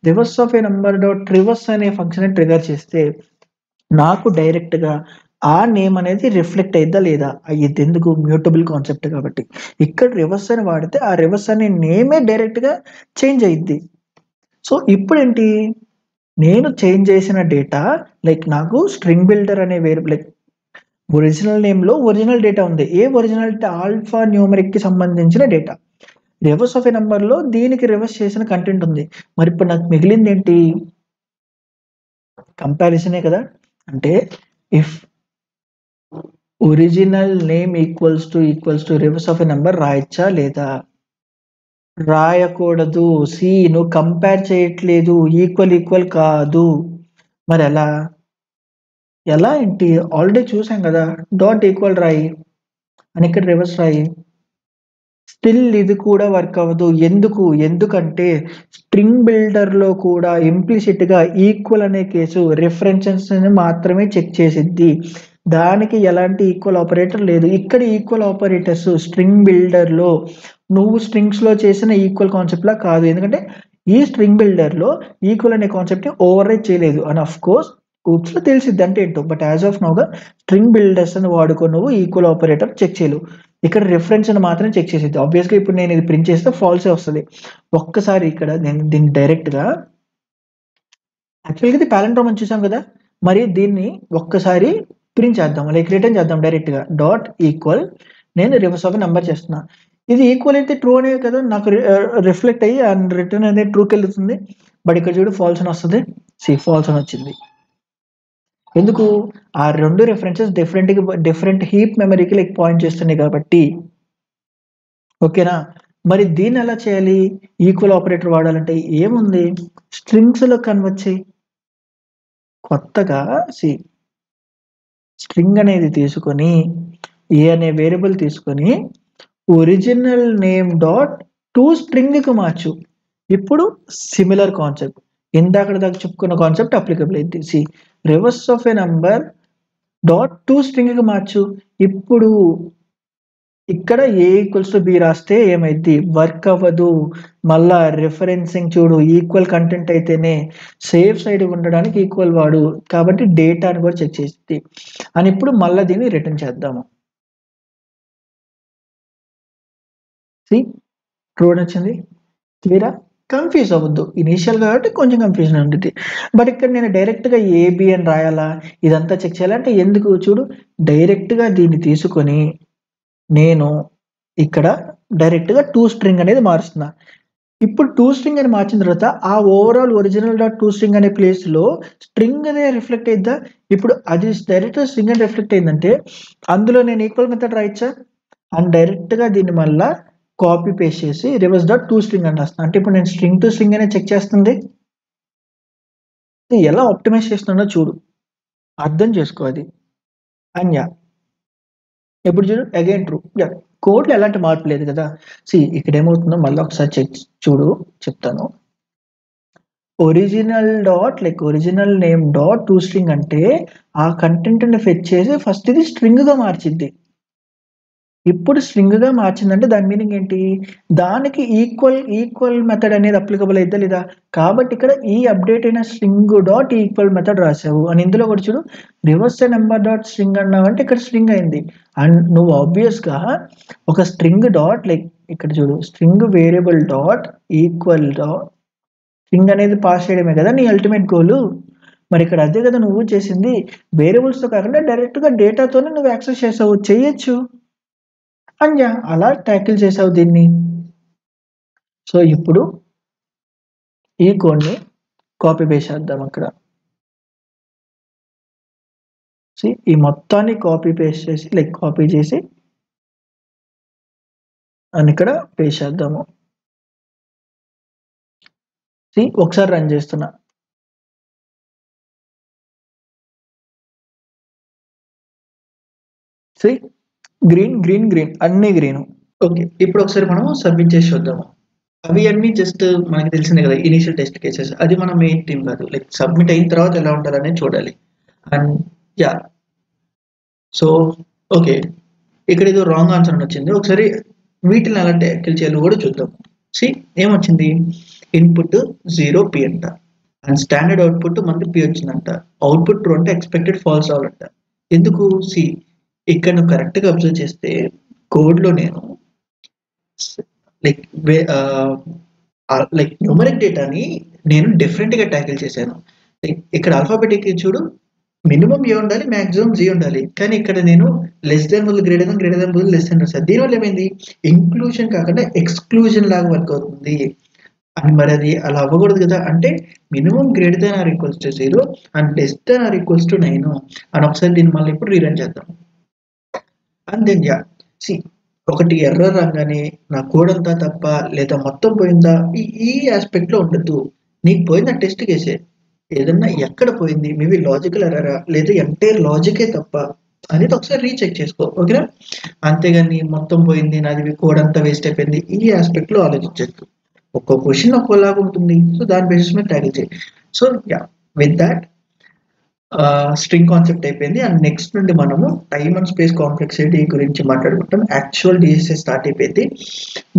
reverse of a number dot reverse అనే ఫంక్షన్‌ని ట్రిగ్గర్ చేస్తే నాకు డైరెక్ట్‌గా ఆ నేమ్ అనేది రిఫ్లెక్ట్ అయ్యిద్దా లేదా? అయ్యిద్ది. ఎందుకు? మ్యూటబుల్ కాన్సెప్ట్ కాబట్టి. ఇక్కడ రివర్స్ అని వాడితే ఆ రివర్స్ అనే నేమే డైరెక్ట్‌గా చేంజ్ అయ్యిద్ది. సో, ఇప్పుడేంటి? నేను చేంజ్ చేసిన డేటా లైక్ నాకు స్ట్రింగ్ బిల్డర్ అనే లైక్ ఒరిజినల్ నేమ్‌లో ఒరిజినల్ డేటా ఉంది. ఏ ఒరిజినల్ డేటా? ఆల్ఫా న్యూమరిక్‌కి సంబంధించిన డేటా. రివర్స్ ఆఫ్ ఎ నంబర్‌లో దీనికి రివర్స్ చేసిన కంటెంట్ ఉంది. మరిప్పుడు నాకు మిగిలిందేంటి? కంపారిజనే కదా! అంటే if original name equals to reverse of a number రాయొచ్చా లేదా? రాయకూడదు. నువ్వు కంపేర్ చేయట్లేదు. ఈక్వల్ కాదు. మరెలా? ఎలా ఏంటి? ఆల్రెడీ చూసాం కదా! డాట్ ఈక్వల్ రాయి. అని ఇక్కడ రివర్స్ రాయి. స్టిల్ ఇది కూడా వర్క్ అవ్వదు. ఎందుకు? ఎందుకంటే స్ట్రింగ్ బిల్డర్‌లో కూడా ఇంప్లిసిట్‌గా ఈక్వల్ అనే కేసు రిఫరెన్సెస్‌ని మాత్రమే చెక్ చేసిద్ది. దానికి ఎలాంటి ఈక్వల్ ఆపరేటర్ లేదు. ఇక్కడ ఈక్వల్ ఆపరేటర్స్ స్ట్రింగ్ బిల్డర్‌లో నువ్వు స్ట్రింగ్స్‌లో చేసిన ఈక్వల్ కాన్సెప్ట్‌లా కాదు. ఎందుకంటే ఈ స్ట్రింగ్ బిల్డర్‌లో ఈక్వల్ అనే కాన్సెప్ట్‌ని ఓవర్‌రైడ్ చేయలేదు. అండ్ ఆఫ్ కోర్స్ ఊప్స్‌లో తెలిసిద్ది అంటే ఏంటో. బట్ యాస్ ఆఫ్ నౌగా స్ట్రింగ్ బిల్డర్స్‌ని వాడుకొని నువ్వు ఈక్వల్ ఆపరేటర్ చెక్ చేయలేవు. ఇక్కడ రిఫరెన్స్‌ని మాత్రం చెక్ చేసిద్ది. ఆబ్వియస్‌గా ఇప్పుడు నేను ఇది ప్రింట్ చేస్తే ఫాల్సే వస్తది. ఒక్కసారి ఇక్కడ నేను దీన్ని డైరెక్ట్‌గా యాక్చువల్‌గా ఇది పాలిండ్రోమ్ అని చూసాం కదా! మరి దీన్ని ఒక్కసారి ప్రింట్ చేద్దాం. లైక్ రిటర్న్ చేద్దాం డైరెక్ట్‌గా. డాట్ ఈక్వల్ నేను రివర్స్ ఆఫ్ ఎ నంబర్ చేస్తున్నా. ఇది ఈక్వల్ అయితే ట్రూ అనే కదా నాకు రిఫ్లెక్ట్ అయ్యి అండ్ రిటర్న్ అనేది ట్రూకెళ్తుంది. బట్ ఇక్కడ చూడు ఫాల్స్ అని వస్తది. ఫాల్స్ అని వచ్చింది. ఎందుకు? ఆ 2 రిఫరెన్సెస్ డిఫరెంట్ హీప్ మెమరీకి లైక్ పాయింట్ చేస్తున్నాయి కాబట్టి. ఓకేనా? మరి దీన్నెలా చేయాలి? ఈక్వల్ ఆపరేటర్ వాడాలంటే ఏముంది? స్ట్రింగ్స్‌లో కన్వర్ట్ చెయి. కొత్తగా స్ట్రింగ్ అనేది తీసుకొని, ఏ అనే వేరియబుల్ తీసుకొని, ఒరిజినల్ నేమ్ డాట్ టు స్ట్రింగ్‌కి మార్చు. ఇప్పుడు సిమిలర్ కాన్సెప్ట్. ఇందాకటి దాకా చెప్పుకున్న కాన్సెప్ట్ అప్లికబుల్ అయిద్ది. Reverse of a number dot to స్ట్రింగ్‌కి మార్చు. ఇప్పుడు ఇక్కడ ఏ ఈక్వల్స్ టు బి రాస్తే ఏమైద్ది? వర్క్ అవ్వదు. మళ్ళా రిఫరెన్సింగ్ చూడు ఈక్వల్ కంటెంట్ అయితేనే సేఫ్ సైడ్ ఉండడానికి ఈక్వల్ వాడు. కాబట్టి డేటాని కూడా చెక్ చేసిద్ది. అని ఇప్పుడు మళ్ళా దీన్ని రిటర్న్ చేద్దాము. ట్రూ అని వచ్చింది. క్లియరా? కన్‌ఫ్యూజ్ అవ్వద్దు. ఇనీషియల్ కాబట్టి కొంచెం కన్‌ఫ్యూజన్ ఉండిద్ది. బట్ ఇక్కడ నేను డైరెక్ట్‌గా ఏబీ అని రాయాలా? ఇదంతా చెక్ చేయాలా? అంటే ఎందుకు చూడు డైరెక్ట్‌గా దీన్ని తీసుకొని నేను ఇక్కడ డైరెక్ట్‌గా టు స్ట్రింగ్ అనేది మారుస్తున్నా. ఇప్పుడు టు స్ట్రింగ్ అని మార్చిన తర్వాత ఆ overall original dot to string అనే ప్లేస్‌లో స్ట్రింగ్ అనే రిఫ్లెక్ట్ అయిద్దా? ఇప్పుడు అది డైరెక్ట్‌గా స్ట్రింగ్ అని రిఫ్లెక్ట్ అయిందంటే అందులో నేను ఈక్వల్ మెథడ్ రాయొచ్చా? అండ్ డైరెక్ట్‌గా దీన్ని మళ్ళా కాపీ పేస్ట్ చేసి రివర్స్ డాట్ టు స్ట్రింగ్ అని రాస్తున్నా. అంటే ఇప్పుడు నేను స్ట్రింగ్ టు స్ట్రింగ్ అనే చెక్ చేస్తుంది. ఎలా ఆప్టిమైజ్ చేస్తున్నానో చూడు, అర్థం చేసుకో అది. అండ్ ఇప్పుడు చూడు అగైన్ ట్రూ. కోడ్లో ఎలాంటి మార్పు లేదు కదా. ఇక్కడ ఏమవుతుందో మళ్ళీ ఒకసారి చూడు, చెప్తాను. Original name dot to string అంటే ఆ కంటెంట్ ని ఫెచ్ చేసి ఫస్ట్ ఇది స్ట్రింగ్ గా మార్చిద్ది. ఇప్పుడు స్ట్రింగ్ గా మార్చిందంటే దాని మీనింగ్ ఏంటి, దానికి ఈక్వల్ మెథడ్ అనేది అప్లికబుల్ అయిద్దా లేదా. కాబట్టి ఇక్కడ ఈ అప్డేట్ అయిన స్ట్రింగ్ డాట్ ఈక్వల్ మెథడ్ రాసావు అని ఇందులో కూడా చూడు, రివర్స్ నెంబర్ డాట్ స్ట్రింగ్ అన్నావంటే ఇక్కడ స్ట్రింగ్ అయింది. అండ్ నువ్వు ఆబ్వియస్ గా ఒక స్ట్రింగ్ డాట్ ఇక్కడ చూడు, string variable dot equal dot string అనేది పాస్ చేయడమే కదా నీ అల్టిమేట్ గోల్. మరి ఇక్కడ అదే కదా నువ్వు చేసింది, వేరియబుల్స్ తో కాకుండా డైరెక్ట్ గా డేటాతోనే నువ్వు యాక్సెస్ చేసావు, చేయొచ్చు. అండ్ అలా ట్యాకిల్ చేసావు దీన్ని. సో ఇప్పుడు ఈ కోడ్ని కాపీ పేస్ట్ చేద్దాం అక్కడ. ఈ మొత్తాన్ని కాపీ పేస్ట్ చేసి కాపీ చేసి అని ఇక్కడ పేస్ట్ చేద్దాము. ఒకసారి రన్ చేస్తున్నా. గ్రీన్ గ్రీన్ గ్రీన్ అన్ని గ్రీన్. ఓకే, ఇప్పుడు ఒకసారి మనం సబ్మిట్ చేసి చూద్దాము. అవి అన్ని జస్ట్ మనకి తెలిసిందే కదా ఇనిషియల్ టెస్ట్ కేసెస్, అది మన మెయిన్ టీమ్ కాదు. సబ్మిట్ అయిన తర్వాత ఎలా ఉంటుందనేది చూడాలి. అండ్ సో ఓకే, ఇక్కడ ఏదో రాంగ్ ఆన్సర్ అని వచ్చింది. ఒకసారి వీటిని ఎలా ట్యాకిల్ చేయాలో కూడా చూద్దాం. ఏమొచ్చింది, ఇన్పుట్ 0p అంట, అండ్ స్టాండర్డ్ అవుట్పుట్ మనకి p వచ్చిందంట. అవుట్పుట్ ట్రూ అంటే ఎక్స్పెక్టెడ్ ఫాల్స్ అవ్వాలంట. ఎందుకు, ఇక్కడ నువ్వు కరెక్ట్గా అబ్జర్వ్ చేస్తే కోడ్లో నేను న్యూమరిక్ డేటాని నేను డిఫరెంట్గా ట్యాకిల్ చేశాను. ఇక్కడ ఆల్ఫాబెటిక్ చూడు, మినిమం ఏ ఉండాలి, మ్యాక్సిమం జీ ఉండాలి. కానీ ఇక్కడ నేను లెస్ దెన్ బదులు గ్రేటర్ దెన్, గ్రేటర్ దెన్ బదులు లెస్ దెన్ రాశాను. దీనివల్ల ఏమైంది, ఇంక్లూజన్ కాకుండా ఎక్స్క్లూజన్ లాగా వర్క్ అవుతుంది. అని మరి అది అలా అవ్వకూడదు కదా. అంటే minimum greater than or equals to 0 and less than or equals to 9 అని ఒకసారి దీన్ని మళ్ళీ ఇప్పుడు రీరన్ చేద్దాం. అండ్ దెన్ ఒకటి ఎర్రర్ రాగానే నా కోడ్ అంతా తప్ప లేదా మొత్తం పోయిందా ఈ ఆస్పెక్ట్ లో ఉండద్దు. నీకు పోయిందా టెస్ట్ కేసే, ఏదన్నా ఎక్కడ పోయింది, మేబీ లాజికల్ ఎర్రరా లేదా ఎంటైర్ లాజికే తప్ప అనేది ఒకసారి రీచెక్ చేసుకో, ఓకేనా. అంతేగాని మొత్తం పోయింది, నాది కోడ్ అంతా వేస్ట్ అయిపోయింది, ఈ ఆస్పెక్ట్ లో ఆలోచించద్దు. ఒక్కో క్వశ్చన్ ఒక్కోలాగా ఉంటుంది. సో దాని బేసిస్ మీద ట్యాకిల్ చేయి. So with that string concept అయిపోయింది. అండ్ నెక్స్ట్ నుండి మనము టైమ్ అండ్ స్పేస్ కాంప్లెక్సిటీ గురించి మాట్లాడుకుంటాం. యాక్చువల్ డిఎస్ఎస్ స్టార్ట్ అయిపోయింది.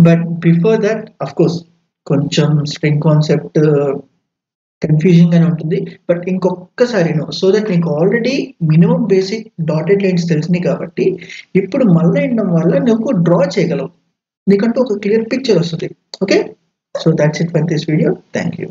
But before that of course కొంచెం స్ట్రింగ్ కాన్సెప్ట్ కన్ఫ్యూజింగ్ గానే ఉంటుంది. బట్ ఇంకొకసారి సో దట్ నీకు already minimum basic dotted lines తెలిసినాయి కాబట్టి ఇప్పుడు మళ్ళీ ఉండడం వల్ల నువ్వు డ్రా చేయగలవు, నీకంటూ ఒక క్లియర్ పిక్చర్ వస్తుంది. Okay, so that's it for this video. Thank you.